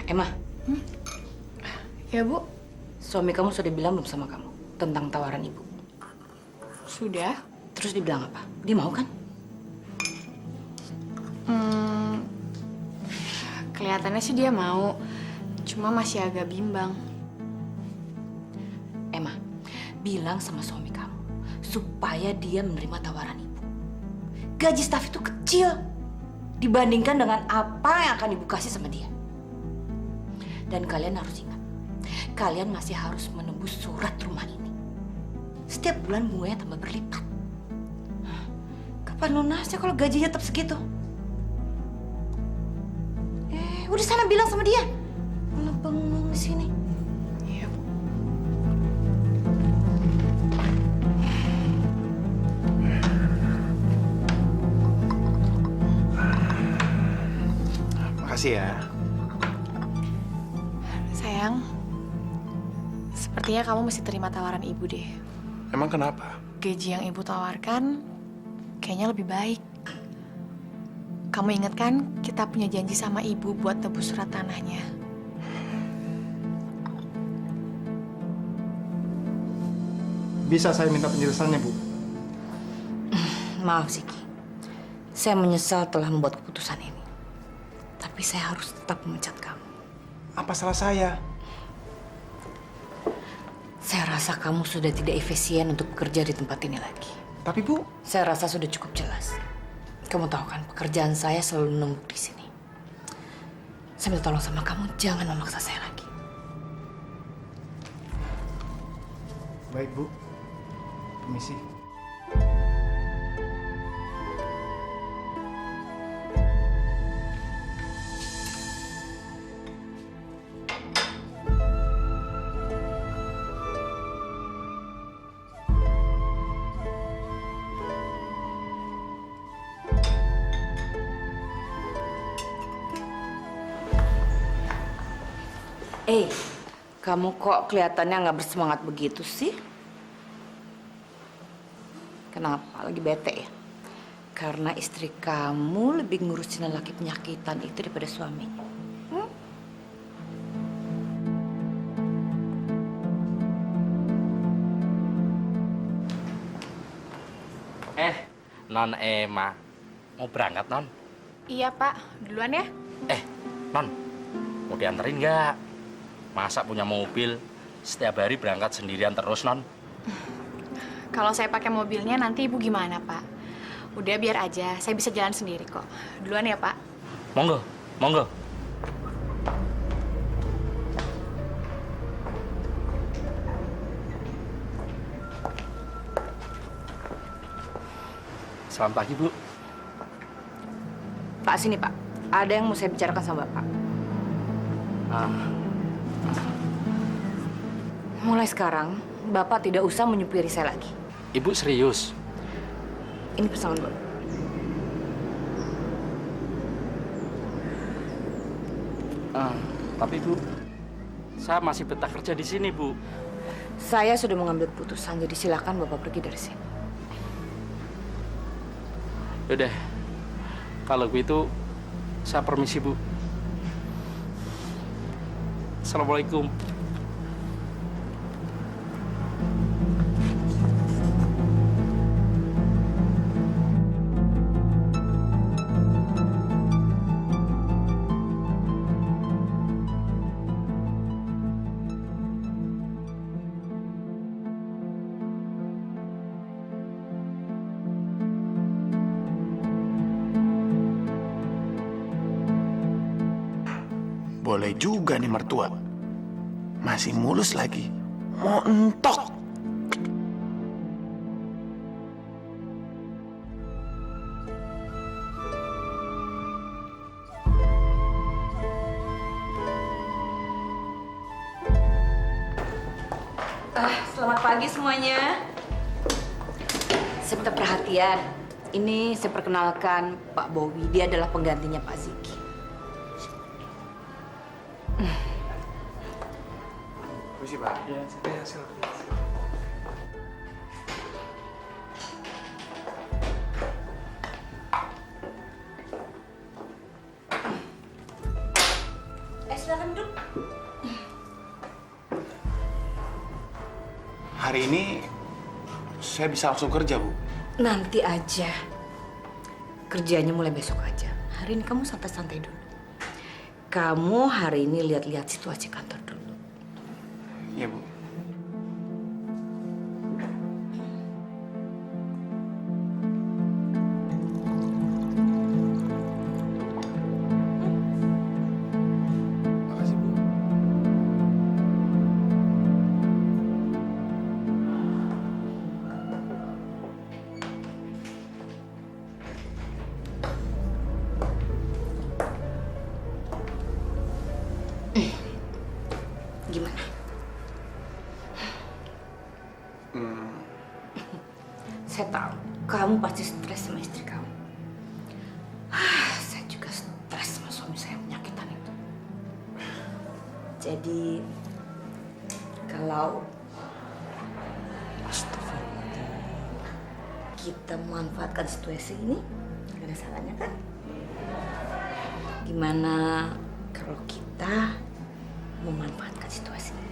C: Emma.
D: Ya, Bu.
C: Suami kamu sudah bilang belum sama kamu tentang tawaran ibu?
D: Sudah.
C: Terus dia bilang apa? Dia mau kan?
D: Kelihatannya sih dia mau. Cuma masih agak bimbang.
C: Emma, bilang sama suami kamu supaya dia menerima tawaran ibu. Gaji staf itu kecil dibandingkan dengan apa yang akan ibu kasih sama dia. Dan kalian harus ingat, kalian masih harus menembus surat rumah ini. Setiap bulan bunganya tambah berlipat. Kapan lunasnya kalau gajinya tetap segitu? Udah sana bilang sama dia. Malah bengong di sini.
D: Iya, Bu.
E: Makasih ya.
D: Sayang, sepertinya kamu mesti terima tawaran ibu deh.
E: Emang kenapa?
D: Gaji yang ibu tawarkan kayaknya lebih baik. Kamu ingat kan kita punya janji sama ibu buat tebus surat tanahnya?
A: Bisa saya minta penjelasannya, Bu?
C: Maaf, Ziki. Saya menyesal telah membuat keputusan ini. Tapi saya harus tetap memecat kamu.
E: Apa salah saya?
C: Saya rasa kamu sudah tidak efisien untuk bekerja di tempat ini lagi.
E: Tapi, Bu...
C: Saya rasa sudah cukup jelas. Kamu tahu kan, pekerjaan saya selalu menumpuk di sini. Saya minta tolong sama kamu, jangan memaksa saya lagi.
A: Baik, Bu. Permisi.
C: Kamu kok kelihatannya nggak bersemangat begitu sih? Kenapa? Lagi bete ya? Karena istri kamu lebih ngurusin lelaki penyakitan itu daripada suaminya.
L: Non Emma, mau berangkat, Non?
D: Iya, Pak. Duluan ya.
L: Non, mau dianterin nggak? Masa punya mobil, setiap hari berangkat sendirian terus, Non?
D: Kalau saya pakai mobilnya nanti ibu gimana, Pak? Udah biar aja, saya bisa jalan sendiri kok. Duluan ya, Pak.
L: Monggo, monggo. Selamat pagi, Bu.
C: Pak, sini Pak. Ada yang mau saya bicarakan sama Bapak. Mulai sekarang, Bapak tidak usah menyupiri saya lagi.
L: Ibu serius?
C: Ini pesangon Bapak.
L: Tapi Bu, saya masih betah kerja di sini, Bu.
C: Saya sudah mengambil keputusan, jadi silakan Bapak pergi dari sini.
L: Yaudah, kalau begitu saya permisi, Bu. Assalamualaikum.
E: Boleh juga nih mertua. Masih mulus lagi. Montok.
C: Selamat pagi semuanya. Saya minta perhatian. Ini saya perkenalkan Pak Bowie. Dia adalah penggantinya Pak Ziki.
E: Permisi, Pak. Ya, silakan.
C: Silakan duduk.
E: Hari ini saya bisa langsung kerja, Bu.
C: Nanti aja. Kerjanya mulai besok aja. Hari ini kamu santai-santai dulu. Kamu hari ini lihat-lihat situasi kantor dulu.
E: Iya, Bu. Makasih, Bu.
C: Gimana? Saya tahu kamu pasti stres sama istri kamu. Saya juga stres sama suami saya penyakitan Jadi kalau kita memanfaatkan situasi ini, gak ada salahnya kan? Gimana kalau kita memanfaatkan situasi ini?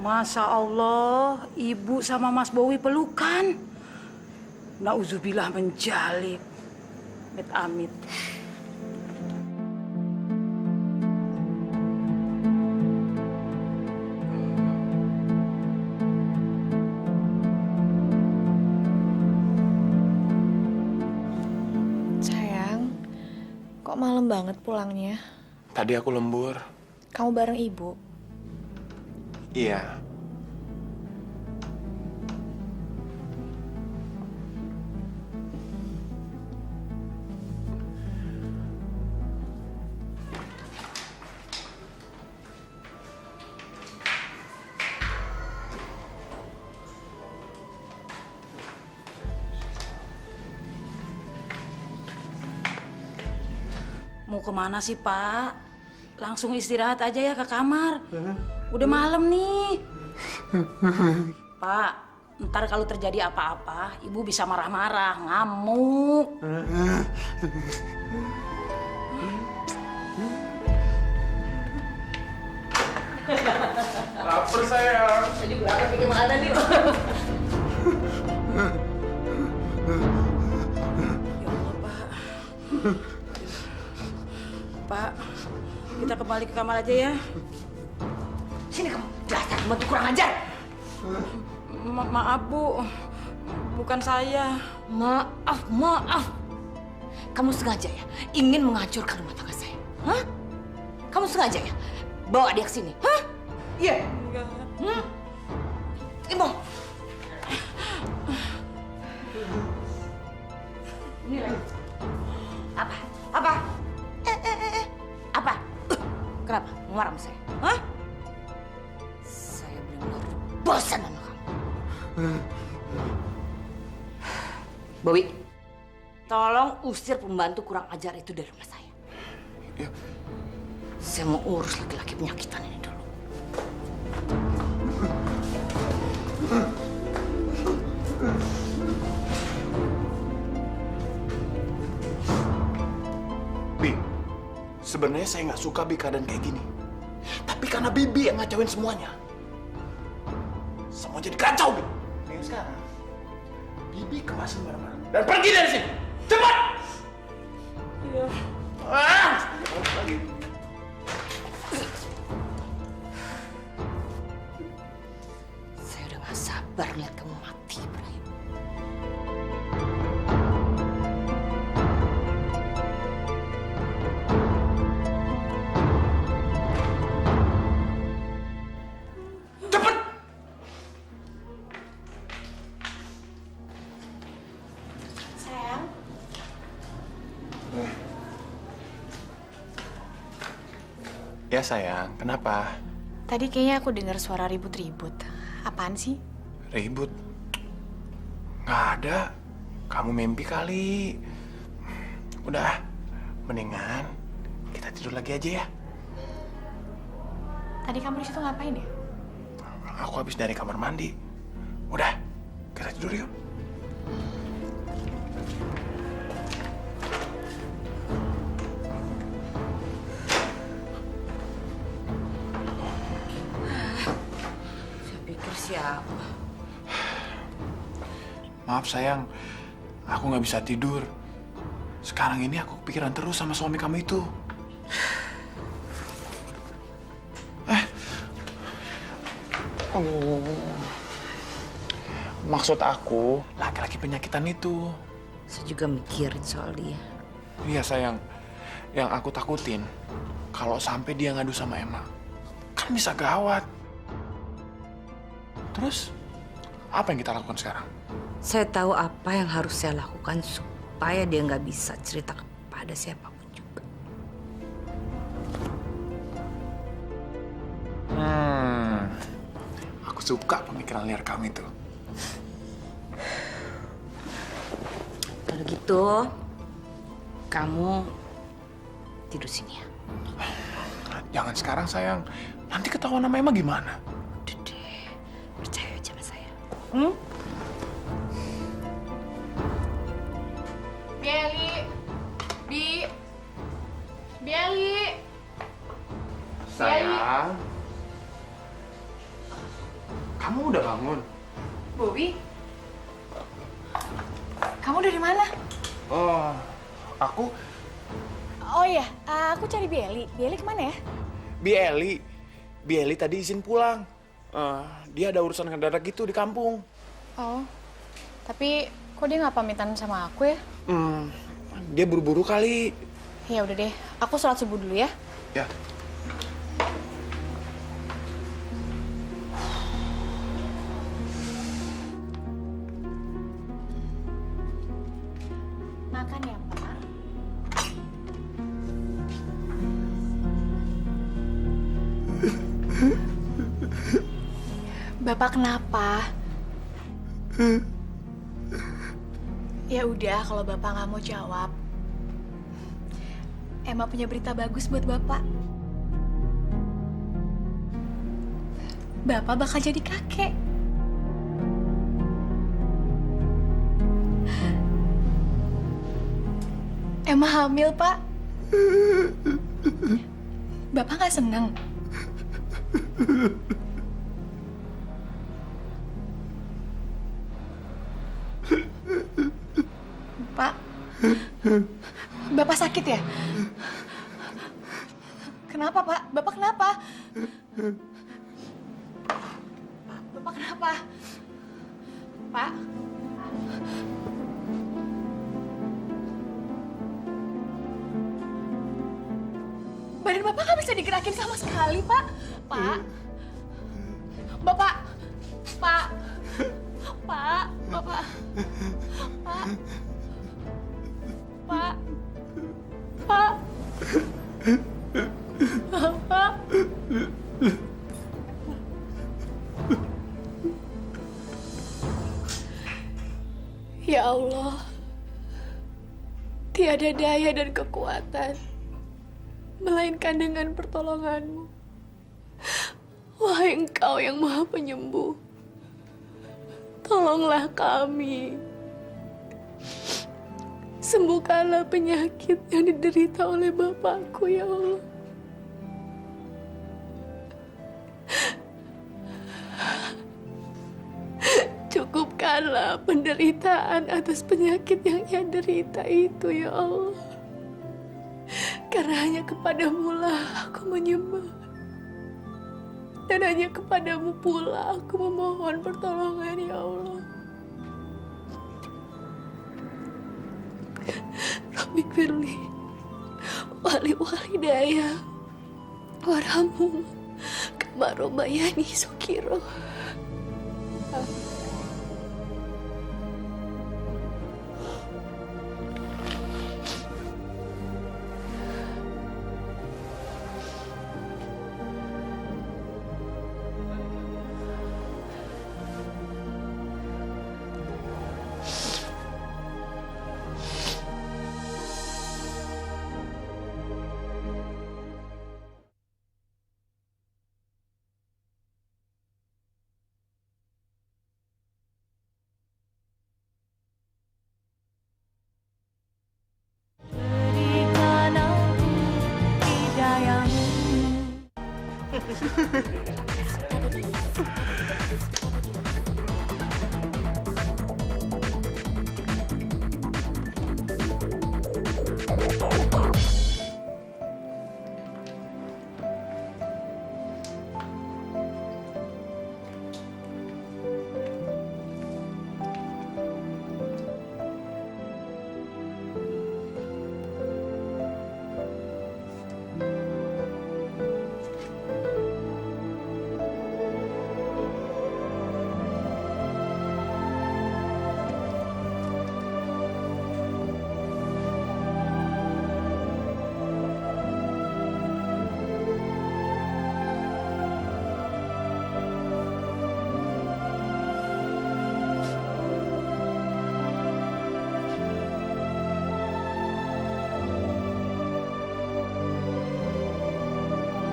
M: Masya Allah, Ibu sama Mas Bowi pelukan. Nauzubillah menjalib. Amit-amit.
D: Sayang, kok malam banget pulangnya?
E: Tadi aku lembur.
D: Kamu bareng ibu?
E: Iya.
M: Mau kemana sih, Pak? Langsung istirahat aja ya ke kamar. Udah malam nih. Pak, ntar kalau terjadi apa-apa, Ibu bisa marah-marah, ngamuk.
E: Lapar sayang.
C: Saya juga lapar, bikin makanan nih.
M: Pak, kita kembali ke kamar aja ya.
C: Sini kamu, dasar pembantu kurang ajar.
M: Maaf, Bu. Bukan saya.
C: Maaf. Kamu sengaja ya ingin menghancurkan rumah tangga saya? Hah? Kamu sengaja ya bawa dia ke sini? Hah? Iya. Ibu. Ini lagi. Apa? Apa? Apa? Kenapa? Mau marah sama saya? Hah? Saya benar-benar bosan sama kamu. Bowi, tolong usir pembantu kurang ajar itu dari rumah saya.
E: Ya.
C: Saya mau urus laki-laki penyakitan ini dulu.
E: Bi, sebenarnya saya nggak suka Bi keadaan kayak gini. Tapi karena Bibi yang ngacauin semuanya. Semua jadi kacau, Bi. Yang sekarang, Bibi kemasin barang-barang dan pergi dari sini. Cepat!
M: Iya.
E: Lagi.
C: Saya udah gak sabar lihat kamu mati, Ibrahim.
E: Cepat!
D: Sayang,
E: Ya sayang, kenapa?
D: tadi kayaknya aku dengar suara ribut-ribut. Apaan sih?
E: Ribut? Nggak ada. Kamu mimpi kali. Udah, mendingan kita tidur lagi aja ya.
D: Tadi kamu di situ ngapain ya?
E: Aku habis dari kamar mandi. Udah, kita tidur yuk.
C: Saya pikir siapa?
E: Maaf sayang, aku nggak bisa tidur. Sekarang ini aku kepikiran terus sama suami kamu itu. Maksud aku, laki-laki penyakitan itu.
C: Saya juga mikirin soal dia.
E: Iya sayang, yang aku takutin kalau sampai dia ngadu sama Emma, kan bisa gawat. Terus, apa yang kita lakukan sekarang?
C: Saya tahu apa yang harus saya lakukan supaya dia nggak bisa cerita kepada siapapun juga.
E: Aku suka pemikiran liar kamu itu.
C: Kalau gitu, kamu tidur sini ya.
E: Jangan sekarang sayang, nanti ketahuan sama Emma gimana?
C: Udah deh, percaya aja sama saya.
D: Bieli, Bieli.
E: Sayang, kamu udah bangun?
D: Bobby, kamu dari mana?
E: Oh, aku
D: Oh iya, aku cari Bieli. Bieli kemana ya?
E: Bieli tadi izin pulang. Dia ada urusan mendadak gitu di kampung.
D: Oh, tapi kok dia nggak pamitan sama aku ya?
E: Dia buru-buru kali.
D: Ya udah deh, aku sholat subuh dulu ya.
E: Ya.
D: Makan ya, Pak. Bapak kenapa? Ya udah, kalau Bapak nggak mau jawab, Emma punya berita bagus buat Bapak. Bapak bakal jadi kakek. Emma hamil, Pak. Bapak nggak seneng? Pak, Bapak sakit ya? Kenapa, Pak? Bapak kenapa? Bapak kenapa? Pak? Badan Bapak nggak bisa digerakin sama sekali, Pak. Pak? Bapak? Pak? Pak? Bapak? Pak? Pak? Pak? Pak? Ya Allah, tiada daya dan kekuatan melainkan dengan pertolongan-Mu. Wahai Engkau yang Maha Penyembuh, tolonglah kami. Sembuhkanlah penyakit yang diderita oleh Bapakku, ya Allah. Cukupkanlah penderitaan atas penyakit yang ia derita itu, ya Allah. Karena hanya kepadamu lah aku menyembah. Dan hanya kepadamu pula aku memohon pertolongan, ya Allah. Rabbi firli, wali daya, warhamu, kama robayani sukiro.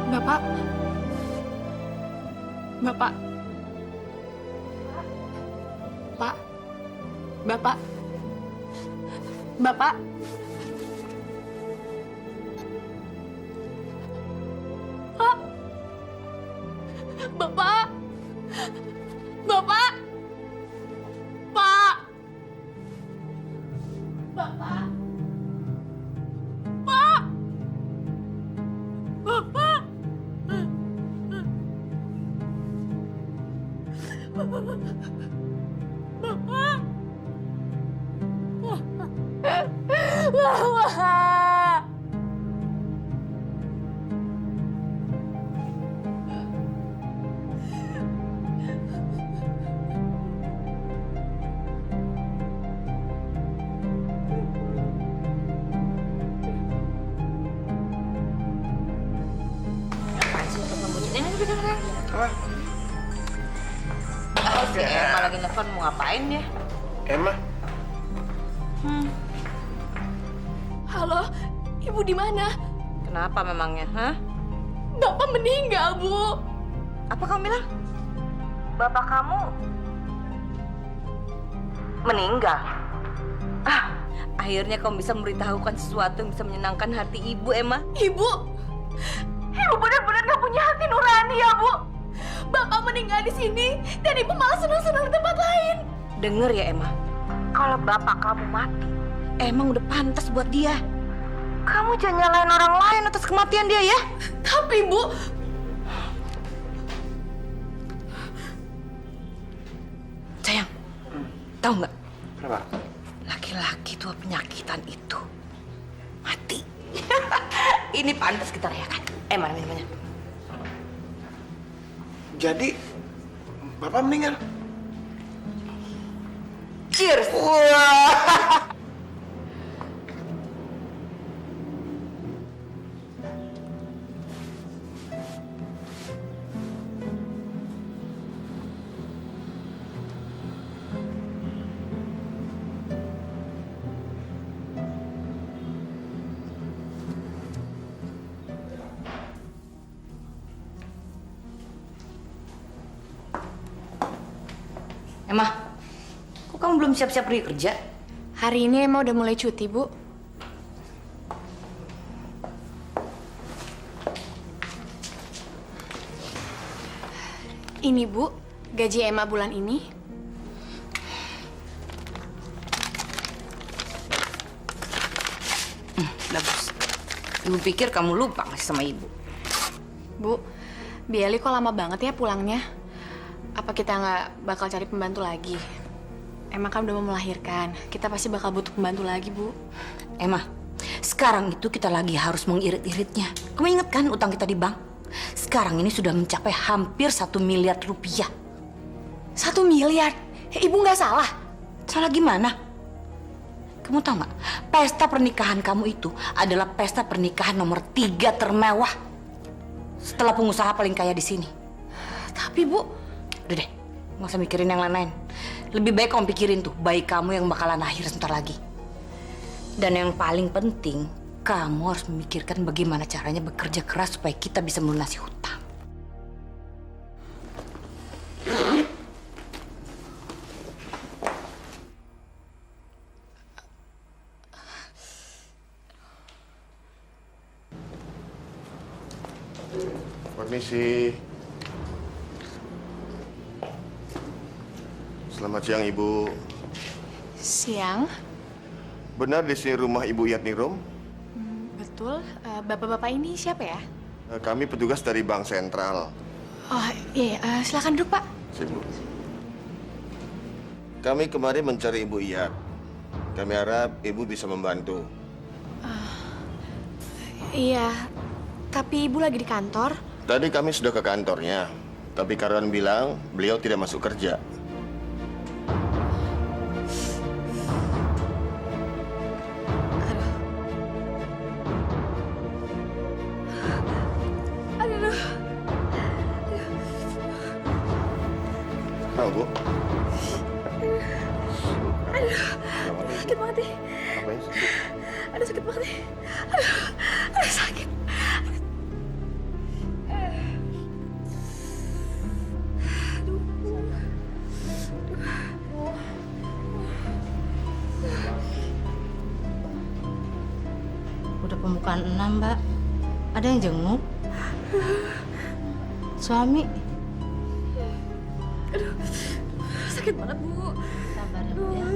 D: Bapak. Bapak. Pak. Bapak. Bapak. Pak. Bapak. Bapak. Pak. Bapak. Pak. Bapak. Bapak. Bapak.
C: Si Emma lagi nelfon, mau ngapain dia?
E: Emma?
D: Halo, Ibu di mana?
C: Kenapa memangnya, hah?
D: Bapak meninggal, Bu.
C: Apa kamu bilang? Bapak kamu meninggal? Ah, akhirnya kamu bisa memberitahukan sesuatu yang bisa menyenangkan hati Ibu, Emma.
D: Ibu benar-benar nggak punya hati nurani ya, Bu. Bapak meninggal di sini dan Ibu malah senang-senang di tempat lain.
C: Dengar ya, Emma. Kalau bapak kamu mati, emang udah pantas buat dia. Kamu jangan nyalain orang lain atas kematian dia ya.
D: Tapi, Bu,
C: sayang, tahu nggak?
E: Kenapa?
C: Laki-laki tua penyakitan itu mati. Ini pantas kita rayakan. Mana minumannya?
E: Jadi, Bapak meninggal?
C: Cheers!
E: Wah!
C: Emma, kok kamu belum siap-siap pergi kerja?
D: hari ini Emma udah mulai cuti, Bu. Ini, Bu, gaji Emma bulan ini.
C: Bagus. Ibu pikir kamu lupa ngasih sama Ibu.
D: Bu, Biali kok lama banget ya pulangnya? Apa kita nggak bakal cari pembantu lagi? Emang kan udah mau melahirkan, kita pasti bakal butuh pembantu lagi, Bu.
C: Emma, sekarang itu kita lagi harus mengirit-iritnya. Kamu inget kan utang kita di bank? Sekarang ini sudah mencapai hampir 1 miliar rupiah.
D: 1 miliar? Ibu nggak salah?
C: Salah gimana? Kamu tahu nggak? Pesta pernikahan kamu itu adalah pesta pernikahan nomor 3 termewah setelah pengusaha paling kaya di sini.
D: Tapi, Bu,
C: udah deh, nggak usah mikirin yang lain-lain. Lebih baik kamu pikirin tuh bayi kamu yang bakalan lahir sebentar lagi. Dan yang paling penting, kamu harus memikirkan bagaimana caranya bekerja keras supaya kita bisa melunasi hutang.
N: Permisi. Selamat siang, Ibu.
D: Siang.
N: Benar di sini rumah Ibu Yatnirum?
D: Betul. Bapak-bapak ini siapa ya?
N: Kami petugas dari Bank Sentral.
D: Oh, iya. Silakan duduk, Pak.
N: Ibu. Kami kemarin mencari Ibu Iyat. Kami harap Ibu bisa membantu.
D: Iya. Tapi Ibu lagi di kantor.
N: Tadi kami sudah ke kantornya, tapi karyawan bilang beliau tidak masuk kerja.
D: Aduh.
N: Tahu, Bu?
D: Aduh. Sakit banget nih.
N: Apa yang sakit?
D: Aduh, sakit banget nih. Aduh, sakit.
M: Udah pembukaan 6, Mbak. Ada yang jenguk? Suami?
D: Aduh, sakit banget, Bu.
M: Sabar ya, Bu, ya.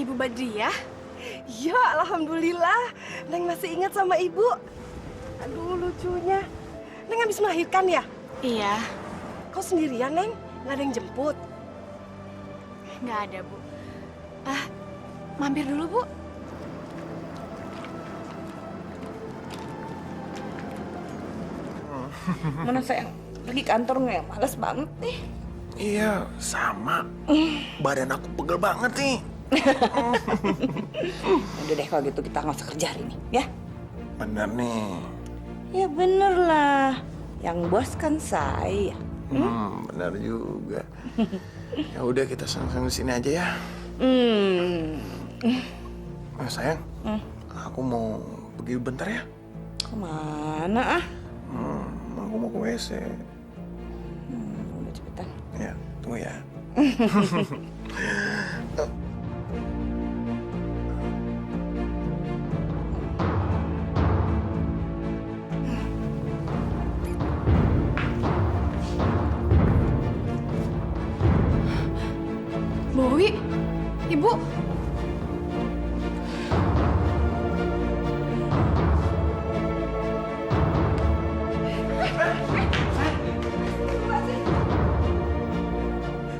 F: Ibu Badriah? Ya, alhamdulillah. Neng masih ingat sama ibu. Aduh, lucunya. Neng habis melahirkan ya?
D: Iya.
F: Kau sendirian, Neng? Nggak ada yang jemput?
D: Nggak ada, Bu. Mampir dulu, Bu.
C: Mana sayang? Pergi kantor nggak ya? Males banget nih.
G: Iya, sama. Badan aku pegel banget nih.
C: Udah deh kalau gitu kita nggak usah kerja hari ini, ya?
G: Bener nih.
C: Ya bener lah. Yang bos kan saya.
G: Bener juga. Ya udah kita sang-sang di sini aja ya. Sayang, aku mau pergi bentar ya.
C: Kemana ah?
G: Aku mau ke WC.
C: Udah cepetan.
G: Ya, tunggu ya.
D: Bowi, Ibu.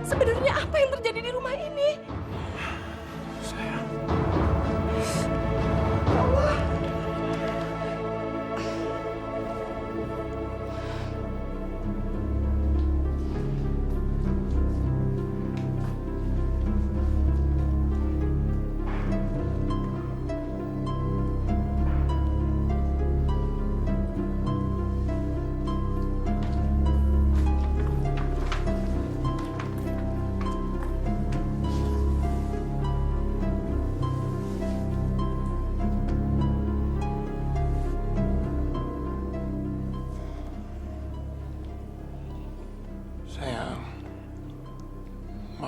F: Sebenarnya apa yang terjadi di rumah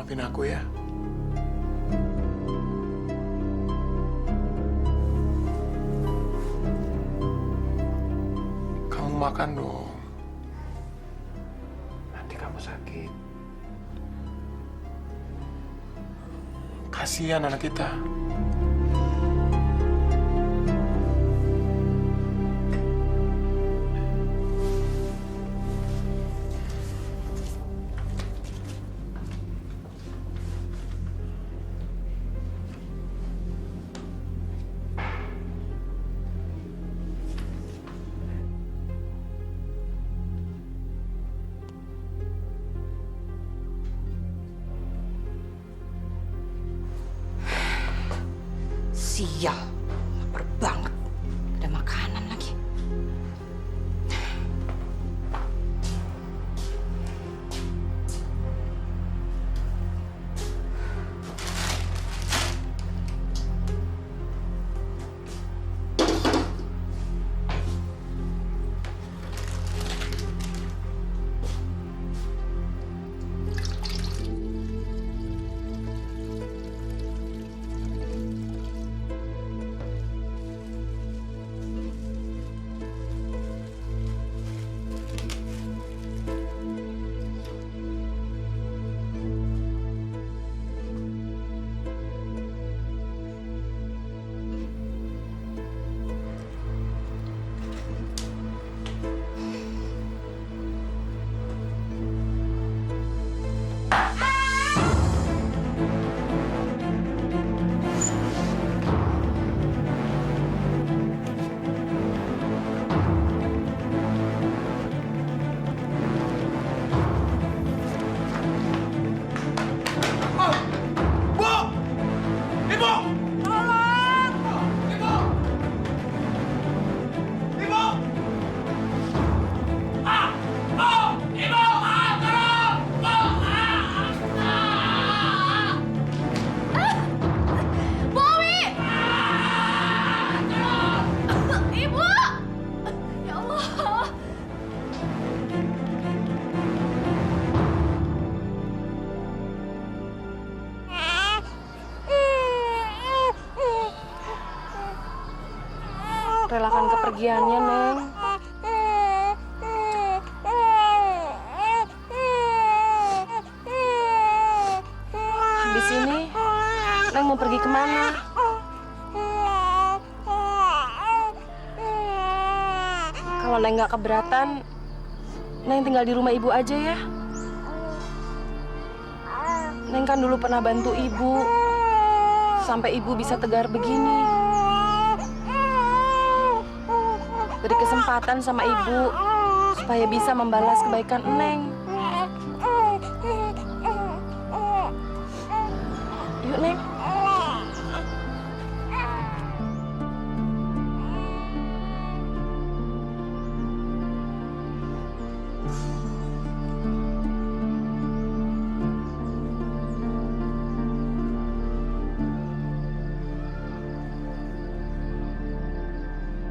G: maafin aku ya. Kamu makan dong. Nanti kamu sakit. Kasihan anak kita.
C: Sial, lapar banget. Ada makanan lagi.
F: Relakan kepergiannya, Neng. Habis ini, Neng mau pergi kemana? Kalau Neng nggak keberatan, Neng tinggal di rumah ibu aja ya. Neng kan dulu pernah bantu ibu, sampai ibu bisa tegar begini. Beri kesempatan sama ibu supaya bisa membalas kebaikan Neng. Yuk, Neng.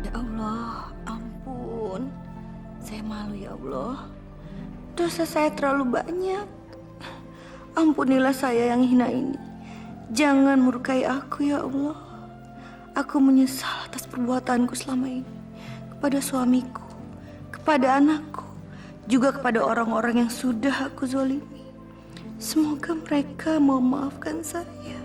C: Ya Allah, ampun. Saya malu ya Allah. Dosa saya terlalu banyak. Ampunilah saya yang hina ini. Jangan murkai aku ya Allah. Aku menyesal atas perbuatanku selama ini. Kepada suamiku, kepada anakku, juga kepada orang-orang yang sudah aku zolimi. Semoga mereka mau memaafkan saya.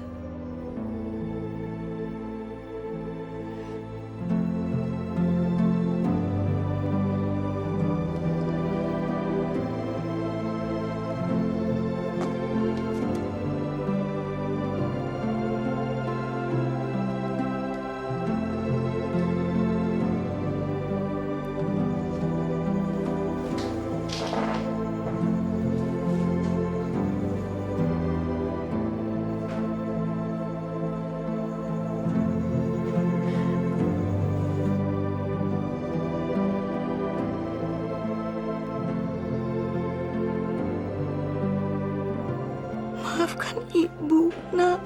C: Maafkan ibu, nak.